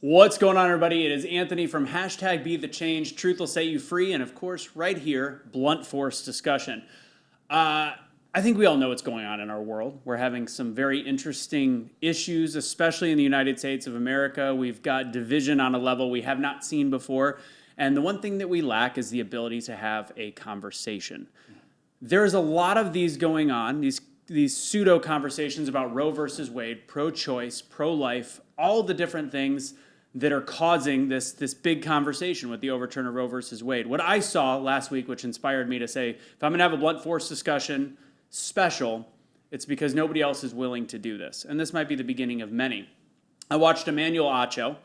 What's going on, everybody? It is Anthony from hashtag Be The Change. Truth will set you free. And of course, right here, blunt force discussion. I think we all know what's going on in our world. We're having some very interesting issues, especially in the United States of America. We've got division on a level we have not seen before. And the one thing that we lack is the ability to have a conversation. There's a lot of these going on, these pseudo conversations about Roe versus Wade, pro-choice, pro-life, all the different things that are causing this big conversation with the overturn of Roe versus Wade. What I saw last week, which inspired me to say, if I'm going to have a blunt force discussion special, it's because nobody else is willing to do this. And this might be the beginning of many. I watched Emmanuel Acho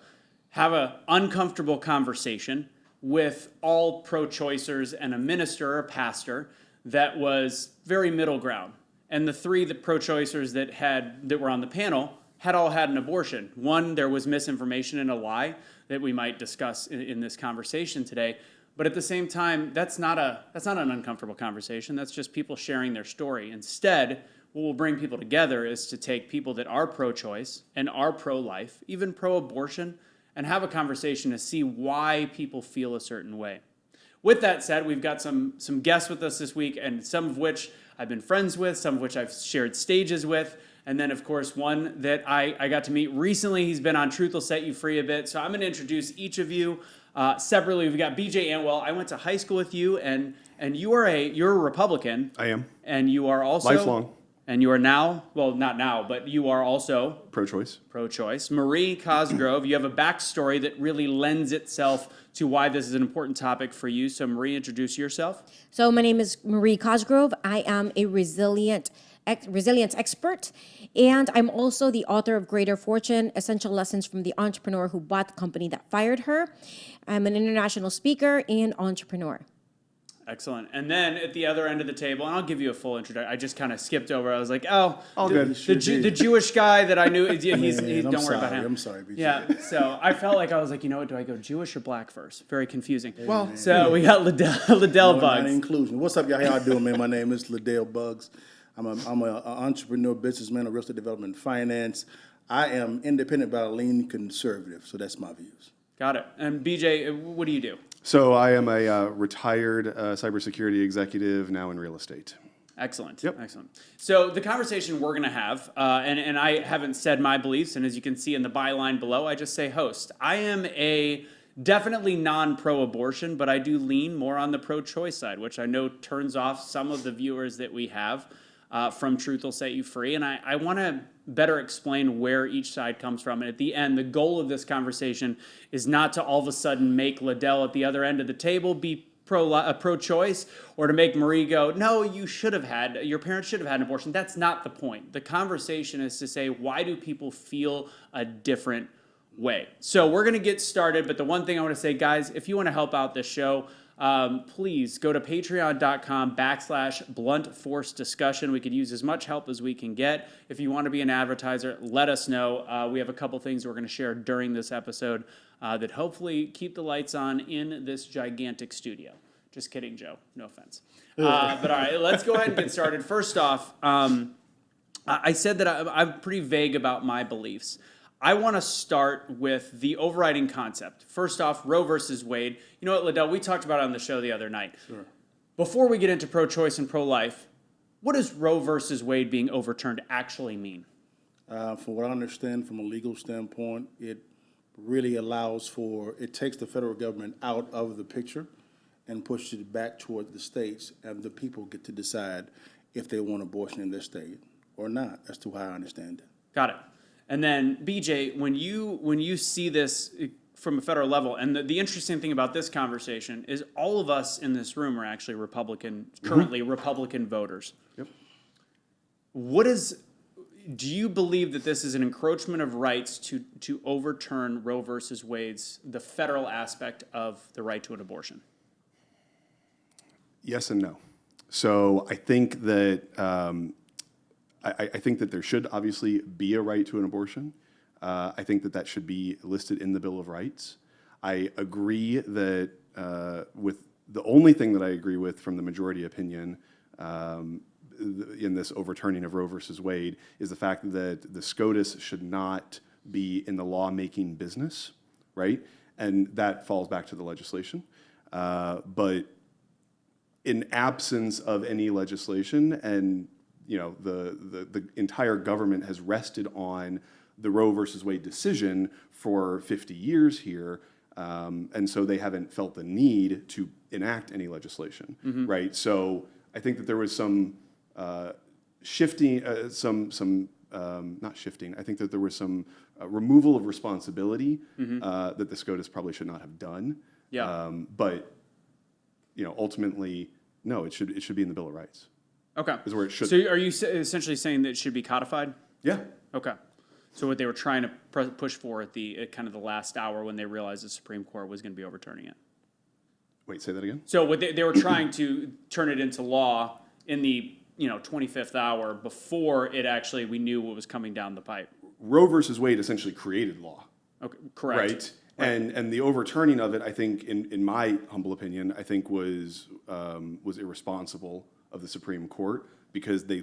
have an uncomfortable conversation with all pro-choicers and a minister or a pastor that was very middle ground. And the three pro-choicers that were on the panel had all had an abortion. One, there was misinformation and a lie that we might discuss in this conversation today. But at the same time, that's not an uncomfortable conversation. That's just people sharing their story. Instead, what will bring people together is to take people that are pro-choice and are pro-life, even pro-abortion, and have a conversation to see why people feel a certain way. With that said, we've got some guests with us this week, and some of which I've been friends with, some of which I've shared stages with, and then, of course, one that I got to meet recently. He's been on Truth Will Set You Free a bit, so I'm going to introduce each of you separately. We've got BJ Antwell. I went to high school with you, and you're a Republican. I am. And you are also... Lifelong. And you are now, well, not now, but you are also... Pro-choice. Pro-choice. Marie Cosgrove, you have a backstory that really lends itself to why this is an important topic for you. So, Marie, introduce yourself. So, my name is Marie Cosgrove. I am a resilience expert, and I'm also the author of Greater Fortune, Essential Lessons from the Entrepreneur Who Bought the Company That Fired Her. I'm an international speaker and entrepreneur. Excellent. And then at the other end of the table, and I'll give you a full introduction. I just kind of skipped over. I was like, the Jewish guy that I knew, don't worry about him. I'm sorry, BJ. Yeah, so I felt like I was like, do I go Jewish or black first? Very confusing. Well, so we got LaDale Buggs. Inclusion. What's up, y'all? How y'all doing, man? My name is LaDale Buggs. I'm an entrepreneur, businessman, a real estate development and finance. I am independent, but I lean conservative, so that's my views. Got it. And BJ, what do you do? So I am a retired cybersecurity executive, now in real estate. Excellent. Yep. Excellent. So the conversation we're going to have, and I haven't said my beliefs, and as you can see in the byline below, I just say host. I am definitely non-pro-abortion, but I do lean more on the pro-choice side, which I know turns off some of the viewers that we have from Truth Will Set You Free. And I want to better explain where each side comes from. And at the end, the goal of this conversation is not to all of a sudden make LaDale at the other end of the table be pro-choice, or to make Marie go, no, your parents should have had an abortion. That's not the point. The conversation is to say, why do people feel a different way? So we're going to get started, but the one thing I want to say, guys, if you want to help out this show, please go to patreon.com/blunt force discussion. We could use as much help as we can get. If you want to be an advertiser, let us know. We have a couple things we're going to share during this episode that hopefully keep the lights on in this gigantic studio. Just kidding, Joe. No offense. But all right, let's go ahead and get started. First off, I said that I'm pretty vague about my beliefs. I want to start with the overriding concept. First off, Roe versus Wade. You know what, LaDale, we talked about it on the show the other night. Sure. Before we get into pro-choice and pro-life, what does Roe versus Wade being overturned actually mean? From what I understand from a legal standpoint, it really it takes the federal government out of the picture and pushes it back toward the states, and the people get to decide if they want abortion in their state or not. That's how I understand it. Got it. And then, BJ, when you see this from a federal level, and the interesting thing about this conversation is all of us in this room are actually currently Republican voters. Yep. Do you believe that this is an encroachment of rights to overturn Roe versus Wade's, the federal aspect of the right to an abortion? Yes and no. So I think that I think that there should obviously be a right to an abortion. I think that should be listed in the Bill of Rights. I agree that with the only thing that I agree with from the majority opinion in this overturning of Roe versus Wade is the fact that the SCOTUS should not be in the lawmaking business. right? And that falls back to the legislation. But in absence of any legislation, and the entire government has rested on the Roe versus Wade decision for 50 years here, and so they haven't felt the need to enact any legislation, right? So I think that there was some shifting, not shifting. I think that there was some removal of responsibility that the SCOTUS probably should not have done. Yeah. But ultimately, no, it should be in the Bill of Rights. Okay. Is where it should. So are you essentially saying that it should be codified? Yeah. Okay. So what they were trying to push for at kind of the last hour when they realized the Supreme Court was going to be overturning it. Wait, say that again? So what they were trying to turn it into law in the 25th hour before we knew what was coming down the pipe. Roe versus Wade essentially created law. Okay, correct. Right? And the overturning of it, I think, in my humble opinion, I think was irresponsible of the Supreme Court, because they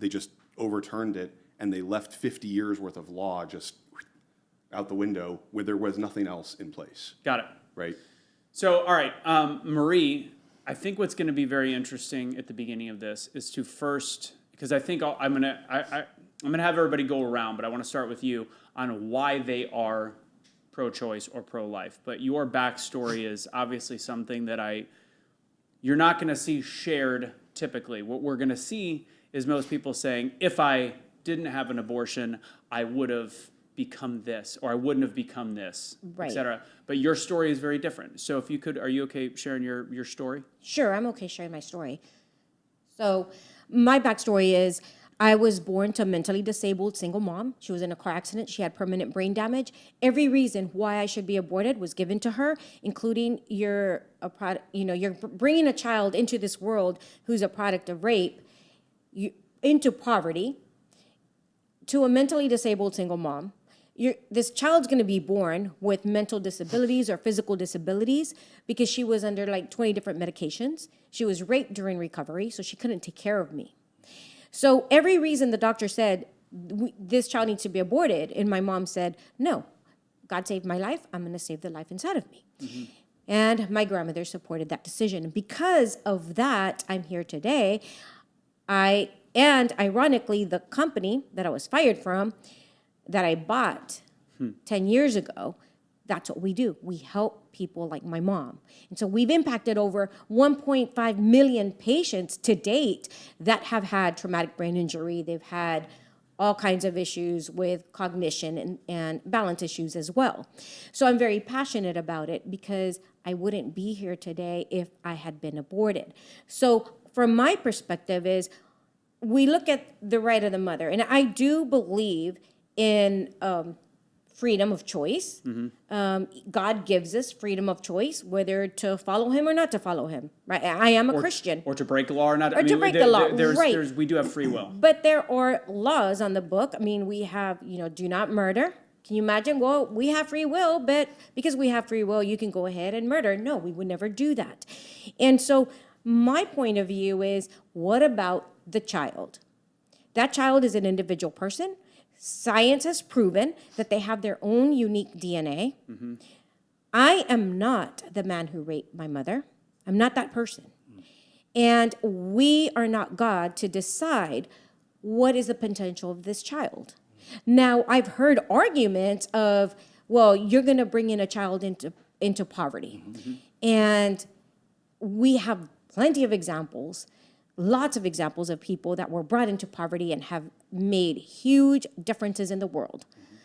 just overturned it, and they left 50 years worth of law just out the window where there was nothing else in place. Got it. Right? So, all right, Marie, I think what's going to be very interesting at the beginning of this is to first, because I think I'm gonna have everybody go around, but I want to start with you on why they are pro-choice or pro-life. But your backstory is obviously something that you're not going to see shared typically. What we're going to see is most people saying, if I didn't have an abortion, I would have become this, or I wouldn't have become this, Right. et cetera. But your story is very different. So if you could, are you okay sharing your story? Sure, I'm okay sharing my story. So my backstory is I was born to a mentally disabled single mom. She was in a car accident. She had permanent brain damage. Every reason why I should be aborted was given to her, including you're bringing a child into this world who's a product of rape, into poverty, to a mentally disabled single mom. This child's going to be born with mental disabilities or physical disabilities because she was under like 20 different medications. She was raped during recovery, so she couldn't take care of me. So every reason the doctor said, this child needs to be aborted, and my mom said, no, God saved my life, I'm going to save the life inside of me. Mm-hmm. And my grandmother supported that decision. And because of that, I'm here today. And ironically, the company that I was fired from, that I bought 10 years ago, that's what we do. We help people like my mom. And so we've impacted over 1.5 million patients to date that have had traumatic brain injury. They've had all kinds of issues with cognition and balance issues as well. So I'm very passionate about it because I wouldn't be here today if I had been aborted. So from my perspective is, we look at the right of the mother, and I do believe in freedom of choice. Mm-hmm. God gives us freedom of choice, whether to follow him or not to follow him. Right? I am a Christian. Or to break the law or not. Or to break the law, right. We do have free will. But there are laws on the book. I mean, we have, do not murder. Can you imagine? Well, we have free will, but because we have free will, you can go ahead and murder. No, we would never do that. And so my point of view is, what about the child? That child is an individual person. Science has proven that they have their own unique DNA. Mm-hmm. I am not the man who raped my mother. I'm not that person. And we are not God to decide what is the potential of this child. Now, I've heard arguments of, well, you're going to bring in a child into poverty. Mm-hmm. And we have plenty of examples, lots of examples of people that were brought into poverty and have made huge differences in the world. Mm-hmm.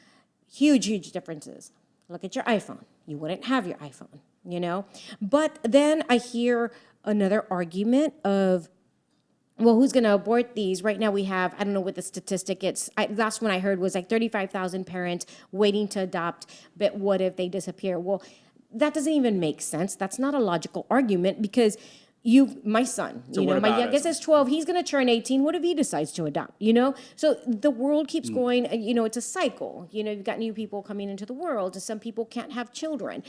Huge differences. Look at your iPhone. You wouldn't have your iPhone, But then I hear another argument of, well, who's going to abort these? Right now we have, I don't know what the statistic is. Last one I heard was like 35,000 parents waiting to adopt, but what if they disappear? Well, that doesn't even make sense. That's not a logical argument because my son, so my youngest is 12, he's going to turn 18. What if he decides to adopt, So the world keeps going, it's a cycle. You've got new people coming into the world and some people can't have children.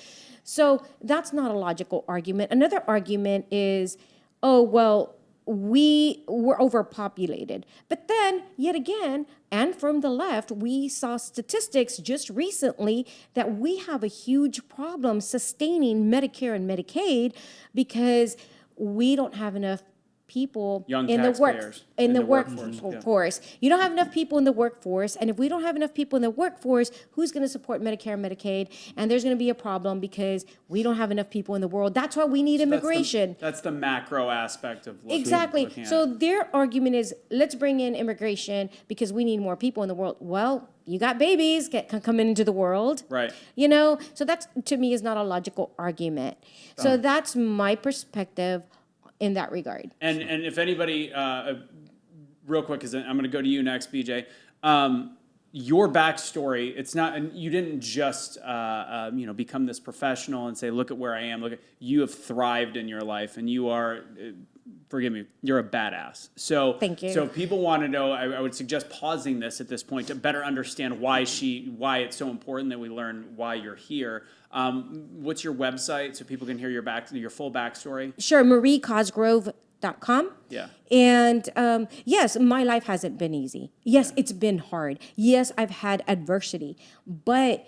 So that's not a logical argument. Another argument is, oh, well, we're overpopulated. But then, yet again, and from the left, we saw statistics just recently that we have a huge problem sustaining Medicare and Medicaid because we don't have enough people Young in the taxpayers in the workforce, workforce. You don't have enough people in the workforce, and if we don't have enough people in the workforce, who's going to support Medicare and Medicaid? And there's going to be a problem because we don't have enough people in the world. That's why we need immigration. That's the macro aspect of looking, Exactly. looking at So it. their argument is, let's bring in immigration because we need more people in the world. Well, you got babies coming into the world. Right. You know, so that to me is not a logical argument. So that's my perspective in that regard. And if anybody, real quick, because I'm going to go to you next, BJ. Your backstory, it's not, and you didn't just, become this professional and say, look at where I am. You have thrived in your life, and you are, forgive me, you're a badass. So Thank you. So if people want to know, I would suggest pausing this at this point to better understand why it's so important that we learn why you're here. What's your website so people can hear your full backstory? Sure, mariecosgrove.com. Yeah. And yes, my life hasn't been easy. Yes, it's been hard. Yes, I've had adversity, but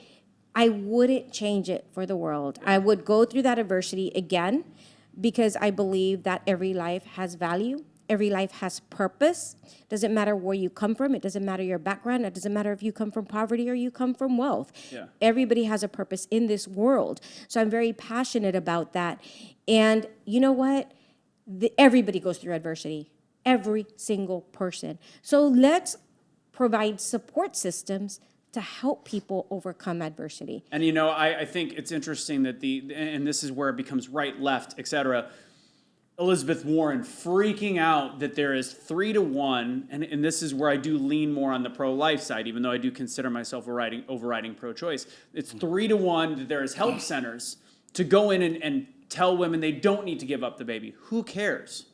I wouldn't change it for the world. I would go through that adversity again because I believe that every life has value. Every life has purpose. Doesn't matter where you come from. It doesn't matter your background. It doesn't matter if you come from poverty or you come from wealth. Yeah. Everybody has a purpose in this world. So I'm very passionate about that. And you know what? Everybody goes through adversity. Every single person. So let's provide support systems to help people overcome adversity. And I think it's interesting that and this is where it becomes right, left, et cetera. Elizabeth Warren freaking out that there is 3-1, and this is where I do lean more on the pro-life side, even though I do consider myself overriding pro-choice. It's 3-1 that there is help centers to go in and tell women they don't need to give up the baby. Who cares?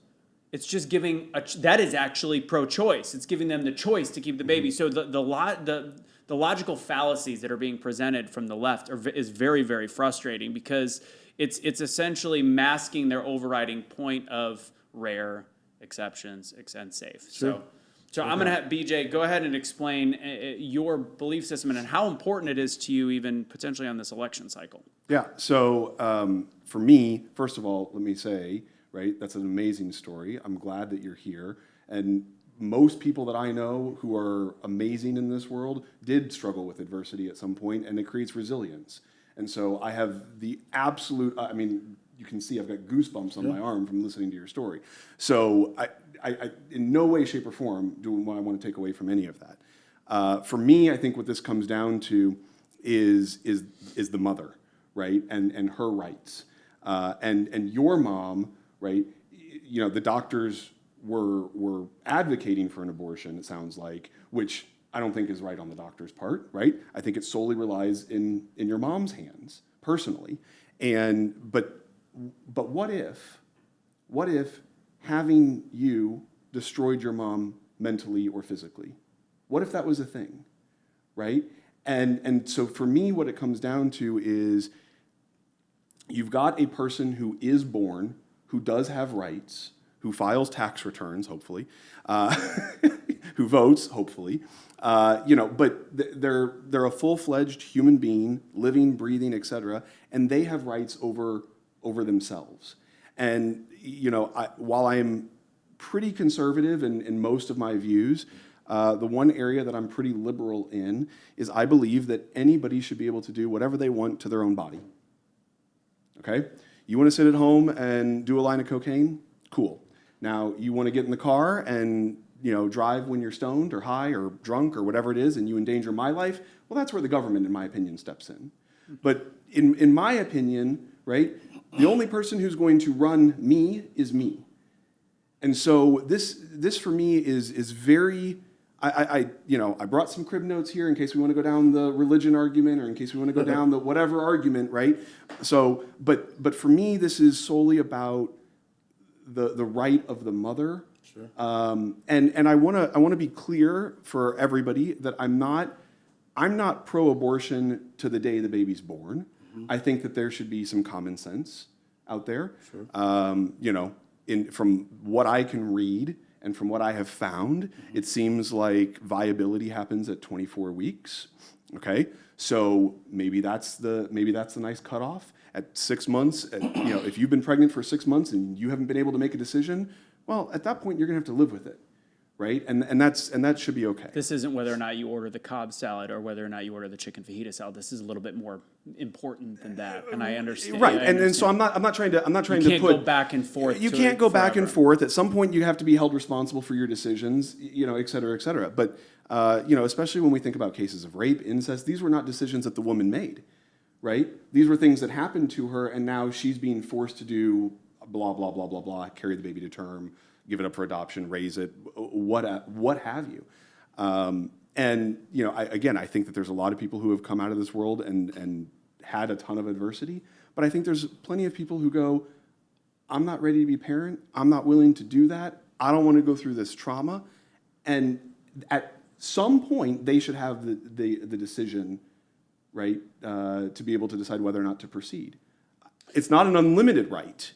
It's just that is actually pro-choice. It's giving them the choice to keep the baby. So the logical fallacies that are being presented from the left is very, very frustrating because it's essentially masking their overriding point of rare exceptions and safe. Sure. So I'm going to have BJ go ahead and explain your belief system and how important it is to you even potentially on this election cycle. Yeah, so for me, first of all, let me say, right, that's an amazing story. I'm glad that you're here. And most people that I know who are amazing in this world did struggle with adversity at some point, and it creates resilience. And so I have the absolute, you can see I've got goosebumps on my arm from listening to your story. So I in no way, shape, or form do I want to take away from any of that. For me, I think what this comes down to is the mother, right, and her rights. And your mom, right, the doctors were advocating for an abortion, it sounds like, which I don't think is right on the doctor's part, right? I think it solely relies in your mom's hands, personally. But what if having you destroyed your mom mentally or physically? What if that was a thing, right? And so for me, what it comes down to is you've got a person who is born, who does have rights, who files tax returns, hopefully, who votes, hopefully, but they're a full-fledged human being, living, breathing, etc., and they have rights over themselves. And while I am pretty conservative in most of my views, the one area that I'm pretty liberal in is I believe that anybody should be able to do whatever they want to their own body. Okay? You want to sit at home and do a line of cocaine? Cool. Now, you want to get in the car and drive when you're stoned or high or drunk or whatever it is, and you endanger my life? Well, that's where the government, in my opinion, steps in. But in my opinion, right, the only person who's going to run me is me. And so this for me is very. I brought some crib notes here in case we want to go down the religion argument or in case we want to go down the whatever argument, right? So, but for me, this is solely about the right of the mother. Sure. And I want to be clear for everybody that I'm not pro-abortion to the day the baby's born. Mm-hmm. I think that there should be some common sense out there. Sure. from what I can read and from what I have found, it seems like viability happens at 24 weeks. Okay, so maybe that's the nice cutoff. At 6 months, if you've been pregnant for 6 months and you haven't been able to make a decision, well, at that point you're gonna have to live with it, right? And that should be okay. This isn't whether or not you order the Cobb salad or whether or not you order the chicken fajita salad. This is a little bit more important than that, and I understand. Right, I and so understand. I'm not trying to You can't put go back and forth. You to can't it go back and forever. forth. At some point, you have to be held responsible for your decisions, et cetera, et cetera. But especially when we think about cases of rape, incest, these were not decisions that the woman made, right? These were things that happened to her, and now she's being forced to do blah blah blah blah blah, carry the baby to term, give it up for adoption, raise it, what have you. And I think that there's a lot of people who have come out of this world and had a ton of adversity, but I think there's plenty of people who go, I'm not ready to be a parent. I'm not willing to do that. I don't want to go through this trauma. And at some point, they should have the decision, right, to be able to decide whether or not to proceed. It's not an unlimited right,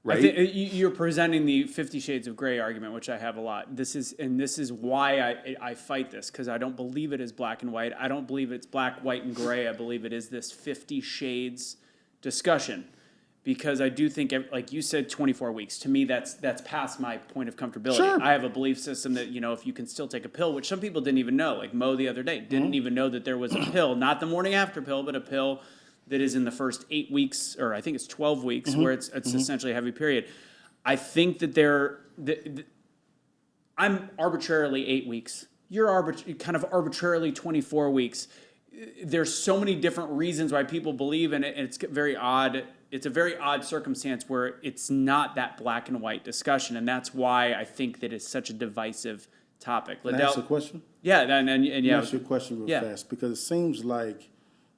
right? You're presenting the 50 Shades of Grey argument, which I have a lot. This is why I fight this, because I don't believe it is black and white. I don't believe it's black, white, and gray. I believe it is this 50 shades discussion, because I do think, like you said, 24 weeks. To me, that's past my point of comfortability. Sure. I have a belief system that, if you can still take a pill, which some people didn't even know, like Mo the other day, didn't even know that there was a pill, not the morning after pill, but a pill that is in the first 8 weeks, or I think it's 12 weeks, where it's essentially a heavy period. I think that I'm arbitrarily 8 weeks. You're kind of arbitrarily 24 weeks. There's so many different reasons why people believe in it, and it's very odd. It's a very odd circumstance where it's not that black and white discussion, and that's why I think that it's such a divisive topic. Can I ask a question? Yeah, and yeah. Let me ask you a question real Yeah. fast, because it seems like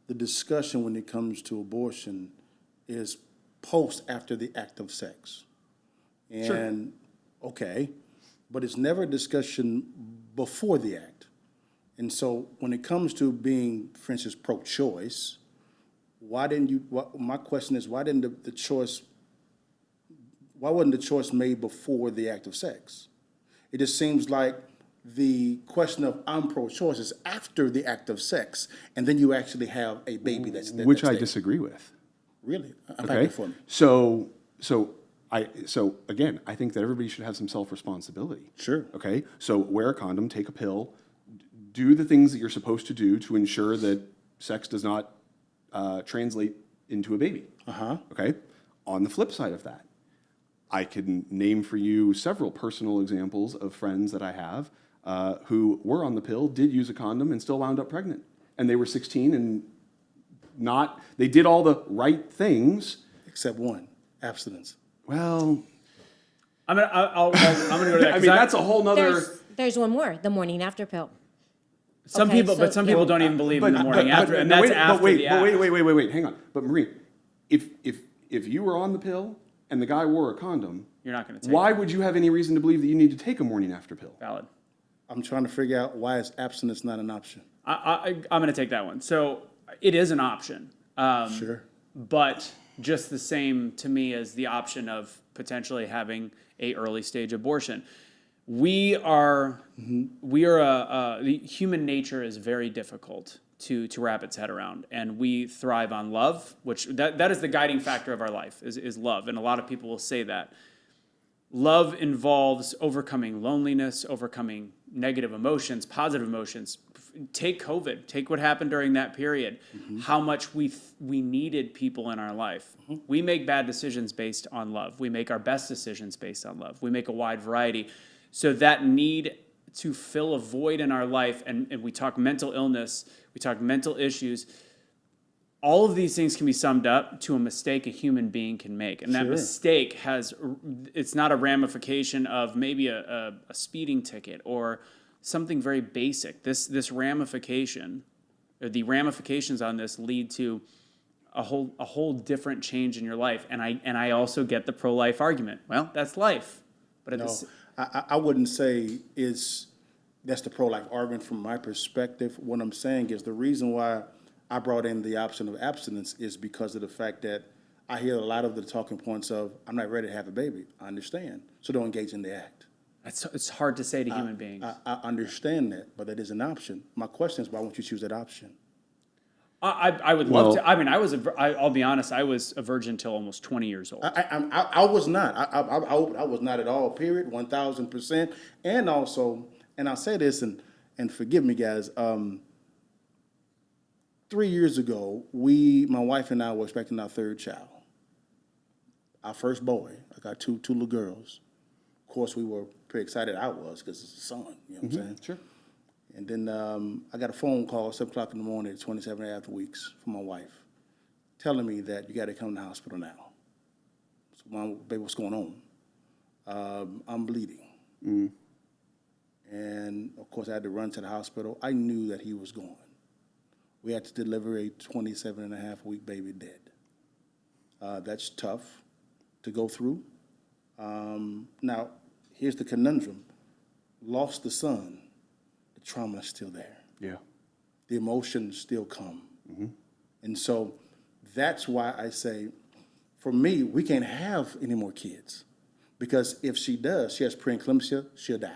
the discussion when it comes to abortion is post after the act of sex. And, okay, but it's never a discussion before the act. And so when it comes to being, for instance, pro-choice, my question is, why wasn't the choice made before the act of sex? It just seems like the question of I'm pro-choice is after the act of sex, and then you actually have a baby Which I disagree with. Really? Unpack Okay. it for me. So again, I think that everybody should have some self-responsibility. Sure. Okay. So wear a condom, take a pill, do the things that you're supposed to do to ensure that sex does not translate into a baby. Okay. On the flip side of that, I can name for you several personal examples of friends that I have who were on the pill, did use a condom, and still wound up pregnant. And they were 16 and they did all the right things. Except one, abstinence. Well, I'm gonna go to that. I mean, that's a whole nother. There's one more, the morning after pill. Some Okay, people, so- but some people don't even believe in the morning after, and no, that's wait, after but wait, the but act. wait, hang on. But Marie, if you were on the pill and the guy wore a condom, You're not going to take why it. would you have any reason to believe that you need to take a morning after pill? Valid. I'm trying to figure out why is abstinence not an option. I'm going to take that one. So it is an option. Sure. But just the same to me as the option of potentially having a early stage abortion. The human nature is very difficult to wrap its head around, and we thrive on love, which that is the guiding factor of our life is love, and a lot of people will say that. Love involves overcoming loneliness, overcoming negative emotions, positive emotions. Take COVID. Take what happened during that period. How much we needed people in our life. We make bad decisions based on love. We make our best decisions based on love. We make a wide variety. So that need to fill a void in our life, and we talk mental illness, we talk mental issues. All of these things can be summed up to a mistake a human being can make. And that Sure. mistake it's not a ramification of maybe a speeding ticket or something very basic. This ramification, or the ramifications on this lead to a whole different change in your life. And I also get the pro-life argument. Well, that's life. But I wouldn't say that's the pro-life argument from my perspective. What I'm saying is the reason why I brought in the option of abstinence is because of the fact that I hear a lot of the talking points of, I'm not ready to have a baby. I understand. So don't engage in the act. It's hard to say to human beings. I understand that, but that is an option. My question is, why won't you choose that option? I would love to. I mean, I'll be honest. I was a virgin till almost 20 years old. I was not. I was not at all, period, 1,000%. And also, and I'll say this, and forgive me, guys, 3 years ago, my wife and I were expecting our third child. Our first boy. I got two little girls. Of course, we were pretty excited. I was, because it's a son, you know what I'm saying? Sure. And then I got a phone call at 7 o'clock in the morning at 27 and a half weeks from my wife telling me that you got to come to the hospital now. So, Mom, baby, what's going on? I'm bleeding. And, of course, I had to run to the hospital. I knew that he was gone. We had to deliver a 27 and a half week baby dead. That's tough to go through. Now, here's the conundrum. Lost the son. Trauma is still there. Yeah. The emotions still come. And so that's why I say, for me, we can't have any more kids. Because if she does, she has preeclampsia, she'll die.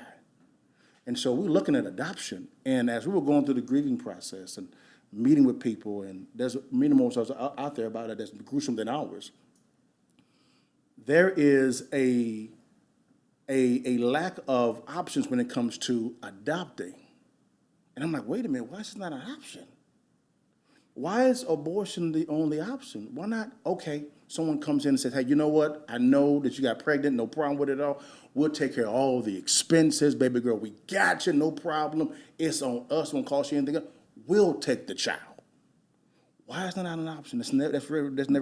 And so we're looking at adoption. And as we were going through the grieving process and meeting with people, and there's many more shows out there about it that's gruesome than ours, there is a lack of options when it comes to adopting. And I'm like, wait a minute, why is this not an option? Why is abortion the only option? Why not, okay, someone comes in and says, hey, you know what? I know that you got pregnant, no problem with it at all. We'll take care of all the expenses. Baby girl, we got you, no problem. It's on us, won't cost you anything else. We'll take the child. Why is that not an option? That's never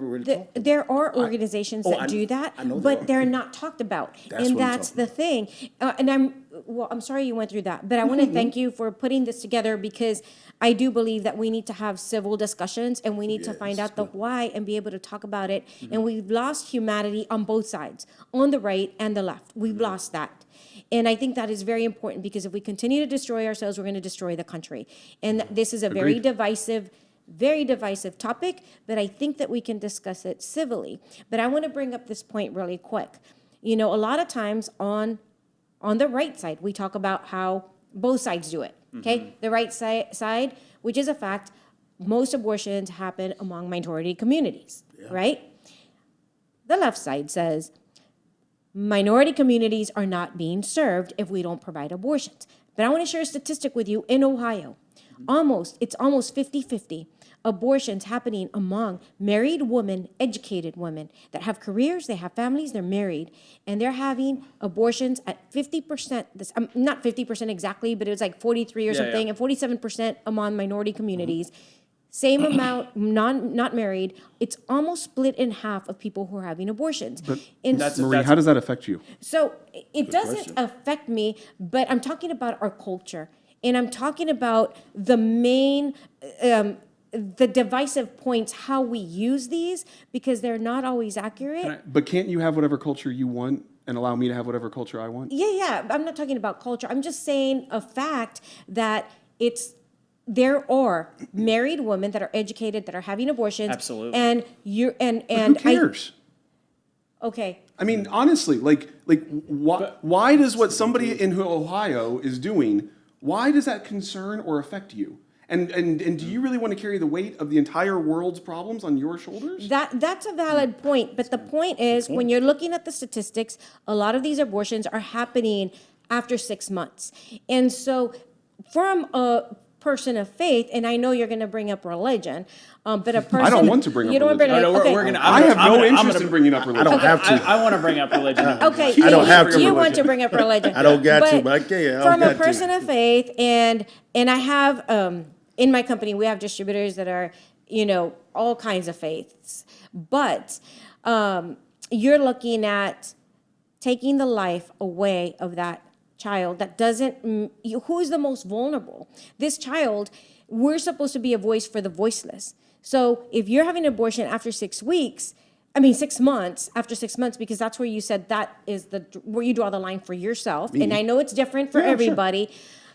really talked about. There are organizations that do that, but they're not talked about. And that's the thing. And I'm sorry you went through that, but I want to thank you for putting this together, because I do believe that we need to have civil discussions and we need to find out the why and be able to talk about it. And we've lost humanity on both sides, on the right and the left. We've lost that. And I think that is very important, because if we continue to destroy ourselves, we're going to destroy the country. And this is a very divisive topic, but I think that we can discuss it civilly. But I want to bring up this point really quick. You know, a lot of times on the right side, we talk about how both sides do it, okay? The right side, which is a fact, most abortions happen among minority communities, right? The left side says minority communities are not being served if we don't provide abortions. But I want to share a statistic with you. In Ohio, it's almost 50-50 abortions happening among married women, educated women that have careers, they have families, they're married, and they're having abortions at 50%, not 50% exactly, but it was like 43 or something, and 47% among minority communities. Same amount, not married. It's almost split in half of people who are having abortions. But Marie, how does that affect you? So it doesn't affect me, but I'm talking about our culture. And I'm talking about the main, the divisive points, how we use these, because they're not always accurate. But can't you have whatever culture you want and allow me to have whatever culture I want? Yeah. I'm not talking about culture. I'm just saying a fact that there are married women that are educated that are having abortions. Absolutely. And Who cares? Okay. I mean, honestly, why does what somebody in Ohio is doing, why does that concern or affect you? And do you really want to carry the weight of the entire world's problems on your shoulders? That's a valid point. But the point is, when you're looking at the statistics, a lot of these abortions are happening after 6 months. And so from a person of faith, and I know you're going to bring up religion, but a person... I don't want to bring up religion. I have no interest in bringing up religion. I don't have to. I want to bring up religion. Okay, I don't have to. You want to bring up religion. I don't got to, but I can. From a person of faith, and I have, in my company, we have distributors that are, all kinds of faiths. But you're looking at taking the life away of that child that doesn't, who is the most vulnerable? This child, we're supposed to be a voice for the voiceless. So if you're having an abortion after 6 months, after 6 months, because that's where you said that is where you draw the line for yourself. And I know it's different for everybody,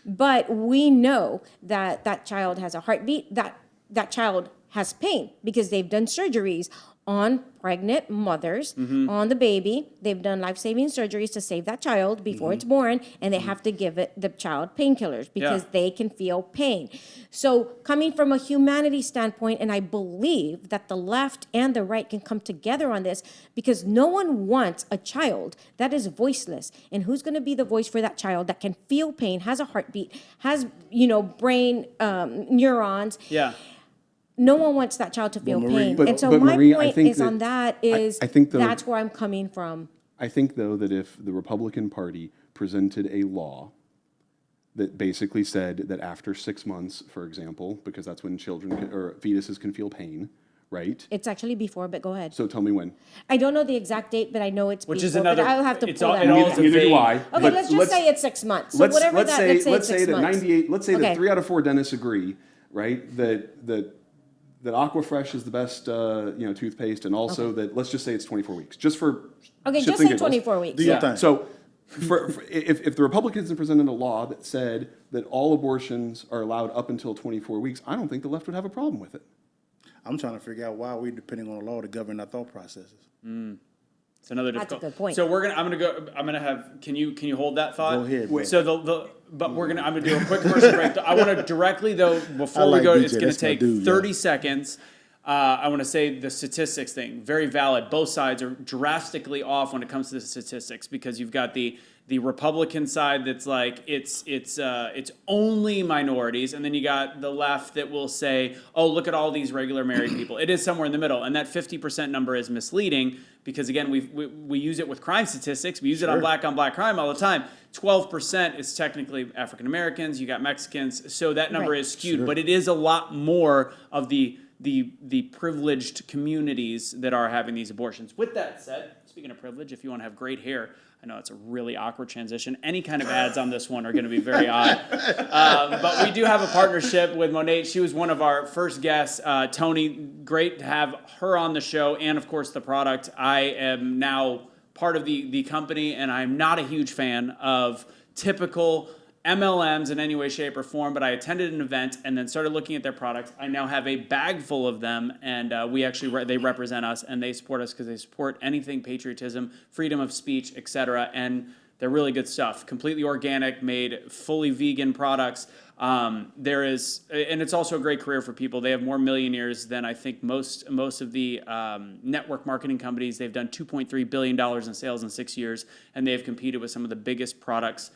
but we know that child has a heartbeat, that child has pain because they've done surgeries on pregnant mothers, on the baby. They've done life-saving surgeries to save that child before it's born, and they have to give the child painkillers because they can feel pain. So coming from a humanity standpoint, and I believe that the left and the right can come together on this, because no one wants a child that is voiceless. And who's going to be the voice for that child that can feel pain, has a heartbeat, has, brain neurons? Yeah. No one wants that child to feel Marie- pain. And so but my Marie, I point think is that- on that is I think, though, that's where I'm coming from. I think, though, that if the Republican Party presented a law that basically said that after 6 months, for example, because that's when or fetuses can feel pain, right? It's actually before, but go ahead. So tell me when. I don't know the exact date, but I know it's Which before. is another. But I'll have to it's pull all, that it all out. is a Neither do vague- I. Okay, But let's just say it's 6 months. So whatever let's that, say, let's say let's it's say 6 that months. 98. Let's say Okay. that 3 out of 4 dentists agree, right? That Aquafresh is the best, toothpaste, and also that let's just say it's 24 weeks, just for Okay, shits just and say giggles. 24 weeks. Do your Yeah. thing. So, if the Republicans had presented a law that said that all abortions are allowed up until 24 weeks, I don't think the left would have a problem with it. I'm trying to figure out why we're depending on the law to govern our thought processes. It's another That's a difficult. good point. So I'm gonna have. Can you hold that thought? Go ahead, bro. So but I'm gonna do a quick commercial break. I want to directly though before I like we go. DJ, It's gonna that's my take dude, 30 yeah. seconds. I want to say the statistics thing, very valid. Both sides are drastically off when it comes to the statistics because you've got the Republican side that's like it's only minorities, and then you got the left that will say, oh, look at all these regular married people. It is somewhere in the middle, and that 50% number is misleading because again we use it with crime statistics. We use it on black crime all the time. 12% is technically African Americans. You got Mexicans, so that number Right. is skewed, but it is a lot more of the privileged communities that are having these abortions. With that said, speaking of privilege, if you want to have great hair, I know it's a really awkward transition. Any kind of ads on this one are going to be very odd. But we do have a partnership with Monat. She was one of our first guests. Tony, great to have her on the show, and of course the product. I am now part of the company, and I'm not a huge fan of typical MLMs in any way, shape, or form, but I attended an event and then started looking at their products. I now have a bag full of them, and they represent us, and they support us because they support anything patriotism, freedom of speech, etc. And they're really good stuff. Completely organic, made fully vegan products. And it's also a great career for people. They have more millionaires than I think most of the network marketing companies. They've done $2.3 billion in sales in 6 years, and they have competed with some of the biggest products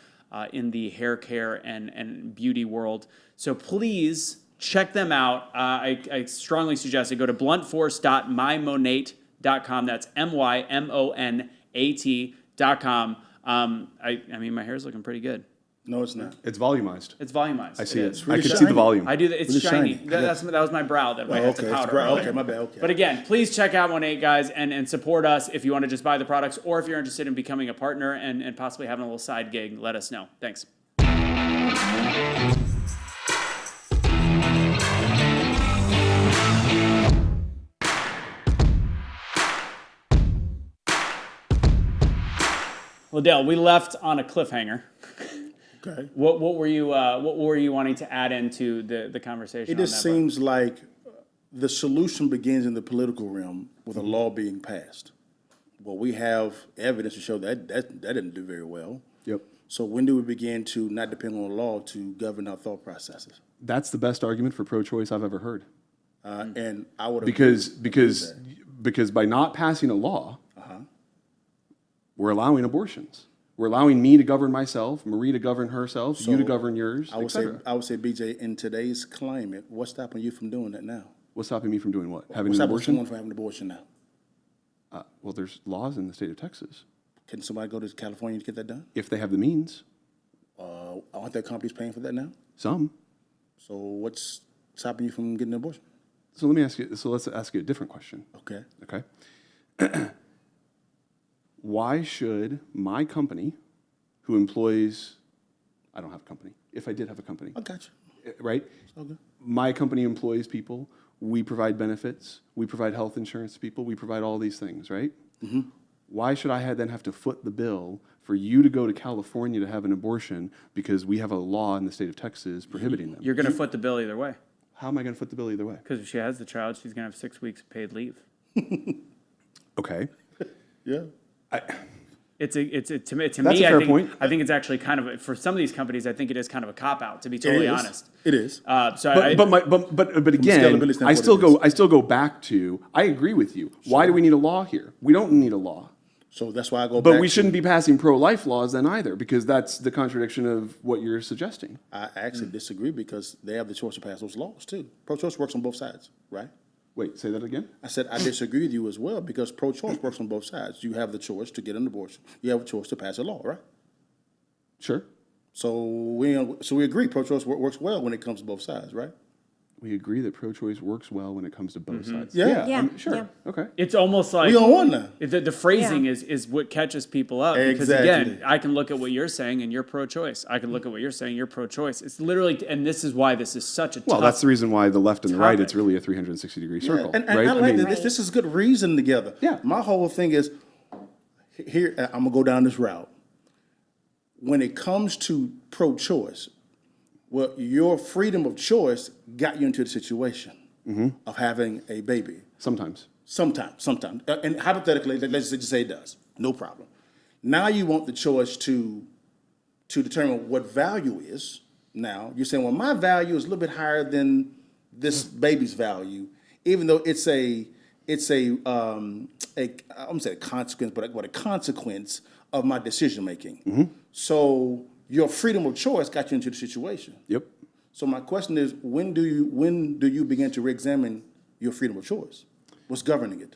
in the hair care and beauty world. So please check them out. I strongly suggest it. Go to bluntforce.mymonate.com. That's MYMONAT.com. I mean, my hair's looking pretty good. No, it's not. It's volumized. It's volumized. I see it. is. I really can see shiny. the volume. I do that. It's Really shiny. shiny. That was my brow. That way it's a Okay, powder. brown. Okay, my bad. Okay. But again, please check out Monat, guys, and support us if you want to just buy the products, or if you're interested in becoming a partner and possibly having a little side gig, let us know. Thanks. LaDale, we left on a cliffhanger. Okay. What were you wanting to add into the conversation? It just seems like the solution begins in the political realm with a law being passed. Well, we have evidence to show that didn't do very well. Yep. So when do we begin to not depend on the law to govern our thought processes? That's the best argument for pro-choice I've ever heard. And I would Because by not passing a law, we're allowing abortions. We're allowing me to govern myself, Marie to govern herself, you to govern yours, I would etc. say, BJ, in today's climate, what's stopping you from doing that now? What's stopping me from doing what? Having What's an stopping abortion? someone from having an abortion now? Well, there's laws in the state of Texas. Can somebody go to California to get that done? If they have the means, Aren't there companies paying for that now? some. So what's stopping you from getting an abortion? So let's ask you a different question. Okay. Okay. Why should my company, who employs, I don't have a company. If I did have a company, I got you. right? Okay. My company employs people. We provide benefits. We provide health insurance to people. We provide all these things, right? Mm-hmm. Why should I then have to foot the bill for you to go to California to have an abortion because we have a law in the state of Texas prohibiting them? You're going to foot the bill either way. How am I going to foot the bill either way? Because if she has the child, she's going to have 6 weeks paid leave. Okay. Yeah. To me, That's a fair point. I think it's actually kind of, for some of these companies, I think it is kind of a cop-out, to be totally honest. It is. But again, scalability standpoint, I still go back to, I agree with you. Why do we need a law here? We don't need a law. So that's why I go back But we shouldn't be passing pro-life laws then either, because that's the contradiction of what you're suggesting. I actually disagree because they have the choice to pass those laws too. Pro-choice works on both sides, right? Wait, say that again? I said I disagree with you as well because pro-choice works on both sides. You have the choice to get an abortion. You have a choice to pass a law, right? Sure. So we agree pro-choice works well when it comes to both sides, right? We agree that pro-choice works well when it comes to both sides. Yeah. Yeah, Sure. yeah. Okay. It's almost like We on one now. the phrasing is what catches people up. Because Exactly. again, I can look at what you're saying and you're pro-choice. I can look at what you're saying, you're pro-choice. It's literally, and this is why this is such a Well, tough. that's the reason why the left and the right, topic. it's really a 360-degree circle, And right? I like that. Right. This is good reason together. Yeah. My whole thing is here. I'm gonna go down this route. When it comes to pro-choice, well, your freedom of choice got you into the situation of having a baby. Sometimes. Sometimes. And hypothetically, let's just say it does. No problem. Now you want the choice to determine what value is. Now, you're saying, well, my value is a little bit higher than this baby's value, even though it's a I'm gonna say a consequence, but a consequence of my decision making. So your freedom of choice got you into the situation. Yep. So my question is, when do you begin to reexamine your freedom of choice? What's governing it?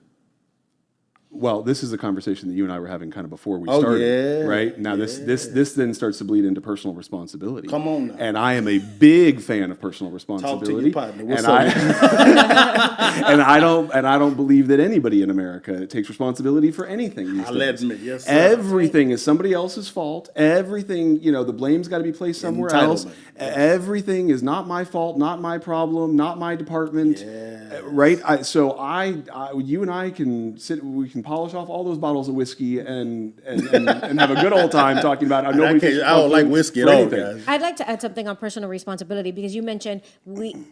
Well, this is a conversation that you and I were having kind of before we Oh, started, yeah, right? Now, this then starts to bleed into personal responsibility. Come on now. And I am a big fan of personal responsibility. Talk to your partner. What's and and I don't believe that anybody in America takes responsibility for anything these I'll days. admit, yes, sir. Everything is somebody else's fault. Everything, the blame's got to be placed somewhere else. Entitlement. Everything is not my fault, not my problem, not my department. Right? You and I can we can polish off all those bottles of whiskey and have a good old time talking about how nobody. I don't like whiskey at all, guys. I'd like to add something on personal responsibility because you mentioned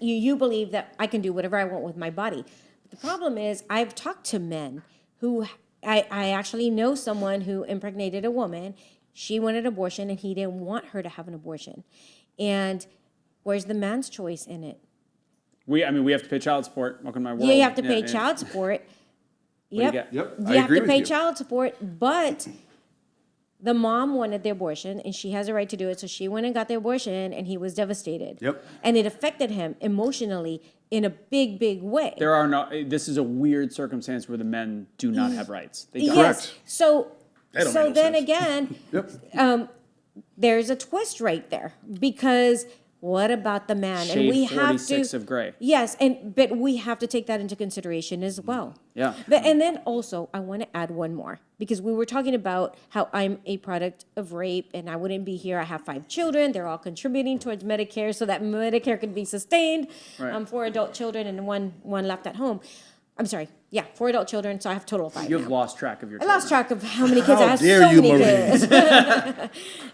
you believe that I can do whatever I want with my body. But the problem is I've talked to men who I actually know someone who impregnated a woman. She wanted an abortion and he didn't want her to have an abortion. And where's the man's choice in it? we have to pay child support. Welcome to my world. Yeah, you have to pay child support. Yep. get? Yep, You I have agree to with pay you. child support, but the mom wanted the abortion and she has a right to do it. So she went and got the abortion and he was devastated. Yep. And it affected him emotionally in a big, big way. This is a weird circumstance where the men do not have rights. They don't. Yes. Correct. So That don't so make no then sense. again, Yep. there's a twist right there because what about the man? Shade and we have 46 to of gray. Yes, but we have to take that into consideration as well. Yeah. But and then also I want to add one more because we were talking about how I'm a product of rape and I wouldn't be here. I have 5 children. They're all contributing towards Medicare so that Medicare could be sustained. Right. 4 adult children and one left at home. I'm sorry. Yeah, 4 adult children. So I have a total of 5. You have now. lost track of your I lost children. track of how many kids I How have. dare So you, many Marie. kids.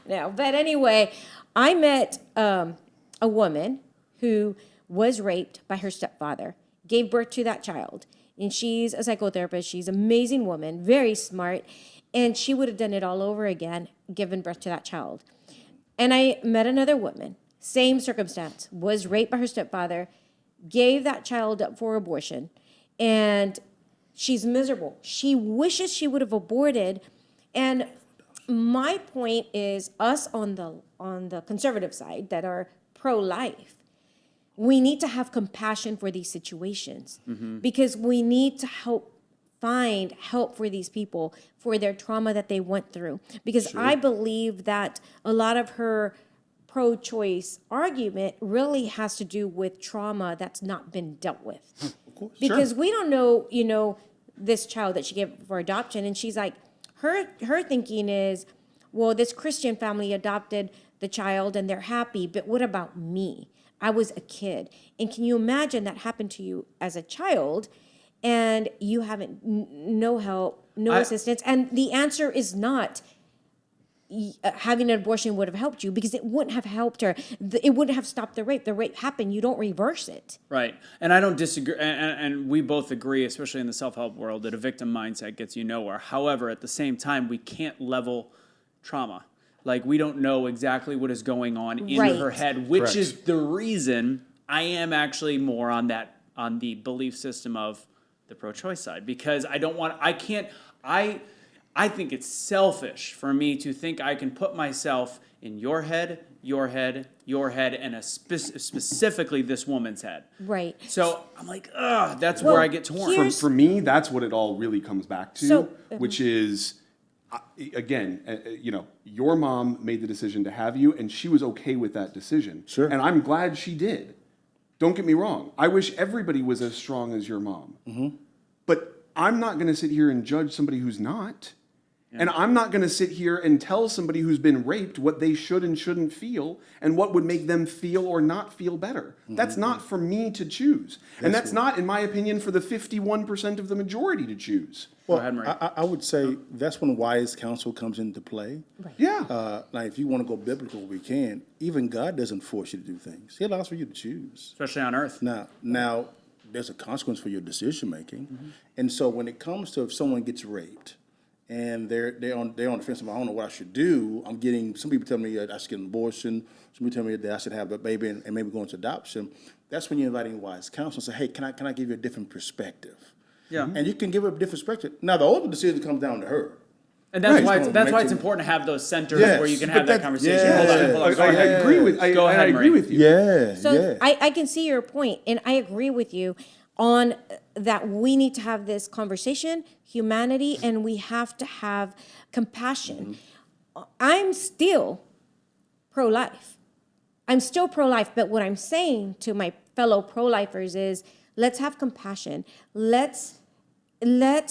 No, but anyway, I met a woman who was raped by her stepfather, gave birth to that child, and she's a psychotherapist. She's an amazing woman, very smart, and she would have done it all over again, given birth to that child. And I met another woman, same circumstance, was raped by her stepfather, gave that child up for abortion, and she's miserable. She wishes she would have aborted, and my point is us on the conservative side that are pro-life, we need to have compassion for these situations because we need to find help for these people for their trauma that they went through. Because I believe that a lot of her pro-choice argument really has to do with trauma that's not been dealt with. Of course. Because we don't know, this child that she gave for adoption, and she's like, her thinking is, well, this Christian family adopted the child and they're happy, but what about me? I was a kid. And can you imagine that happened to you as a child and you haven't, no help, no assistance? And the answer is not, having an abortion would have helped you, because it wouldn't have helped her. It wouldn't have stopped the rape. The rape happened. You don't reverse it. Right. And I don't disagree. And we both agree, especially in the self-help world, that a victim mindset gets you nowhere. However, at the same time, we can't level trauma. Like, we don't know exactly what is going on in Right. her head, which Correct. is the reason I am actually more on the belief system of the pro-choice side, because I think it's selfish for me to think I can put myself in your head, and specifically this woman's head. Right. So I'm like, ugh, that's where I get torn. here's- For me, that's what it all really comes back to, So, which is, again, your mom made the decision to have you, and she was okay with that decision. Sure. And I'm glad she did. Don't get me wrong. I wish everybody was as strong as your mom. But I'm not going to sit here and judge somebody who's not. And I'm not going to sit here and tell somebody who's been raped what they should and shouldn't feel and what would make them feel or not feel better. That's not for me to choose. And that's not, in my opinion, for the 51% of the majority to choose. Well, ahead, Marie. I would say that's when wise counsel comes into play. Yeah. Like, if you want to go biblical, we can. Even God doesn't force you to do things. He allows for you to choose. Especially on Earth. Now, there's a consequence for your decision making, and so when it comes to if someone gets raped, and they're on the fence about, I don't know what I should do. I'm getting some people tell me I should get an abortion. Some people tell me that I should have a baby and maybe go into adoption. That's when you're inviting wise counsel and say, hey, can I give you a different perspective? Yeah. And you can give her a different perspective. Now, the ultimate decision comes down to her. And that's Right. why It's it's, gonna that's why make it's it- important to have those centers Yes, where you can but have that that- conversation. yeah. Hold on. Go I ahead. agree with. Go ahead, I agree Marie. with you. Yeah, So I can see your point, and I agree with you on that. We need to have this conversation, humanity, and we have to have compassion. I'm still pro-life. I'm still pro-life, but what I'm saying to my fellow pro-lifers is, let's have compassion. Let's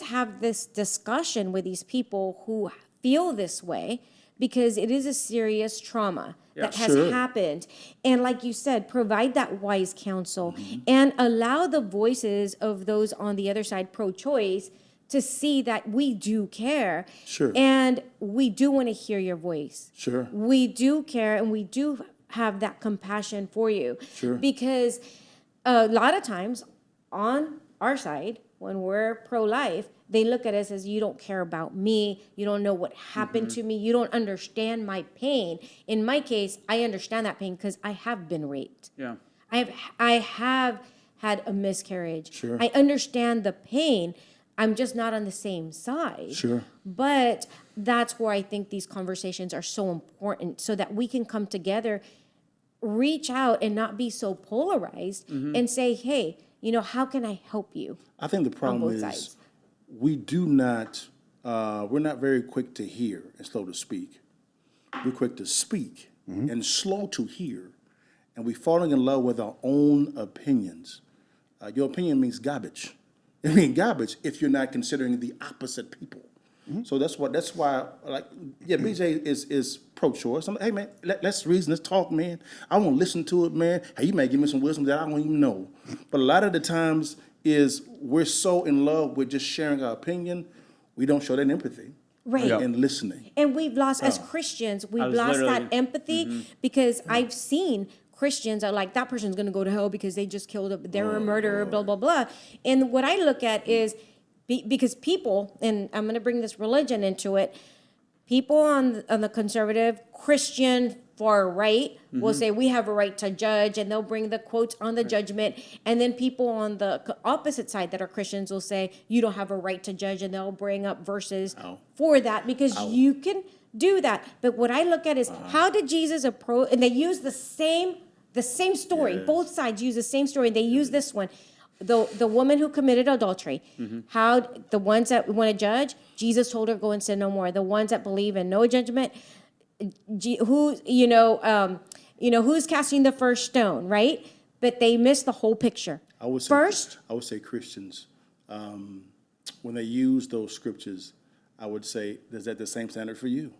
have this discussion with these people who feel this way, because it is a serious trauma that has Sure. happened. And like you said, provide that wise counsel and allow the voices of those on the other side, pro-choice, to see that we do care. Sure. And we do want to hear your voice. Sure. We do care, and we do have that compassion for you. Sure. Because a lot of times on our side, when we're pro-life, they look at us as, you don't care about me, you don't know what happened to me, you don't understand my pain. In my case, I understand that pain because I have been raped. Yeah. I have had a miscarriage. Sure. I understand the pain. I'm just not on the same side. Sure. But that's where I think these conversations are so important, so that we can come together, reach out, and not be so polarized, and say, hey, how can I help you? I think the problem both is sides. we do not, we're not very quick to hear and slow to speak. We're quick to speak and slow to hear. And we're falling in love with our own opinions. Your opinion means garbage. It means garbage if you're not considering the opposite people. So that's why, like, yeah, BJ is pro-choice. I'm like, hey, man, let's reason, let's talk, man. I want to listen to it, man. Hey, you may give me some wisdom that I don't even know. But a lot of the times is we're so in love with just sharing our opinion, we don't show that empathy. Right. And listening. And we've lost, as Christians, we've was lost that literally- empathy, because I've seen Christians are like, that person's going to go to hell because they just they're a murderer, blah, blah, blah. And what I look at is, because people, and I'm going to bring this religion into it, people on the conservative, Christian, far right will say, we have a right to judge, and they'll bring the quotes on the judgment. And then people on the opposite side that are Christians will say, you don't have a right to judge, and they'll bring up verses for that, because you can do that. But what I look at is, how did Jesus approach, and they use the same story. Both sides use the same story, and they use this one. The woman who committed adultery, how the ones that want to judge, Jesus told her, go and sin no more. The ones that believe in no judgment, who's casting the first stone, right? But they miss the whole picture. I would say, First, I would say Christians, when they use those scriptures, I would say, is that the same standard for you?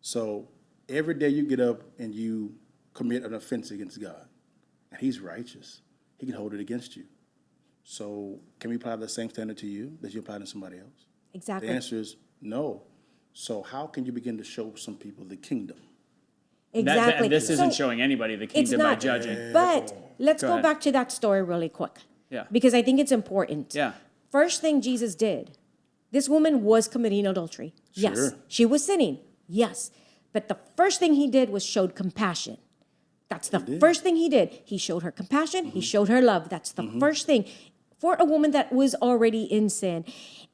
So every day you get up and you commit an offense against God, and He's righteous, He can hold it against you. So can we apply the same standard to you that you apply to somebody else? exactly. The answer is no. So how can you begin to show some people the kingdom? Exactly. This isn't So, showing anybody the it's kingdom by not. judging. But let's Go go ahead. back to that story really quick. Yeah. Because I think it's important. Yeah. First thing Jesus did, this woman was committing adultery. Yes. Sure. She was sinning. Yes. But the first thing he did was showed compassion. That's the first thing he did. He showed her compassion. He showed her love. That's the first thing for a woman that was already in sin.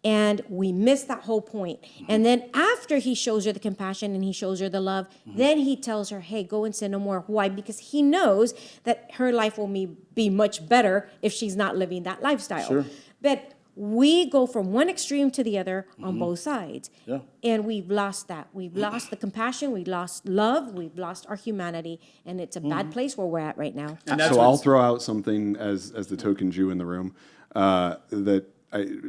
And we missed that whole point. And then after he shows her the compassion and he shows her the love, then he tells her, hey, go and sin no more. Why? Because he knows that her life will be much better if she's not living that lifestyle. Sure. But we go from one extreme to the other on both sides. Yeah. And we've lost that. We've lost the compassion. We've lost love. We've lost our humanity. And it's a bad place where we're at right now. And that's So I'll what's- throw out something as the token Jew in the room that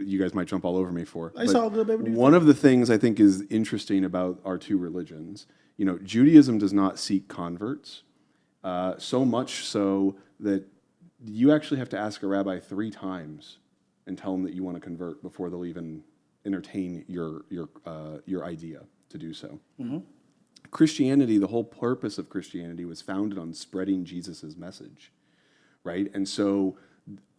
you guys might jump all over me for. It's But all good, baby. one of the things I think is interesting about our two religions, Judaism does not seek converts, so much so that you actually have to ask a rabbi 3 times and tell them that you want to convert before they'll even entertain your idea to do so. Christianity, the whole purpose of Christianity was founded on spreading Jesus' message, right? And so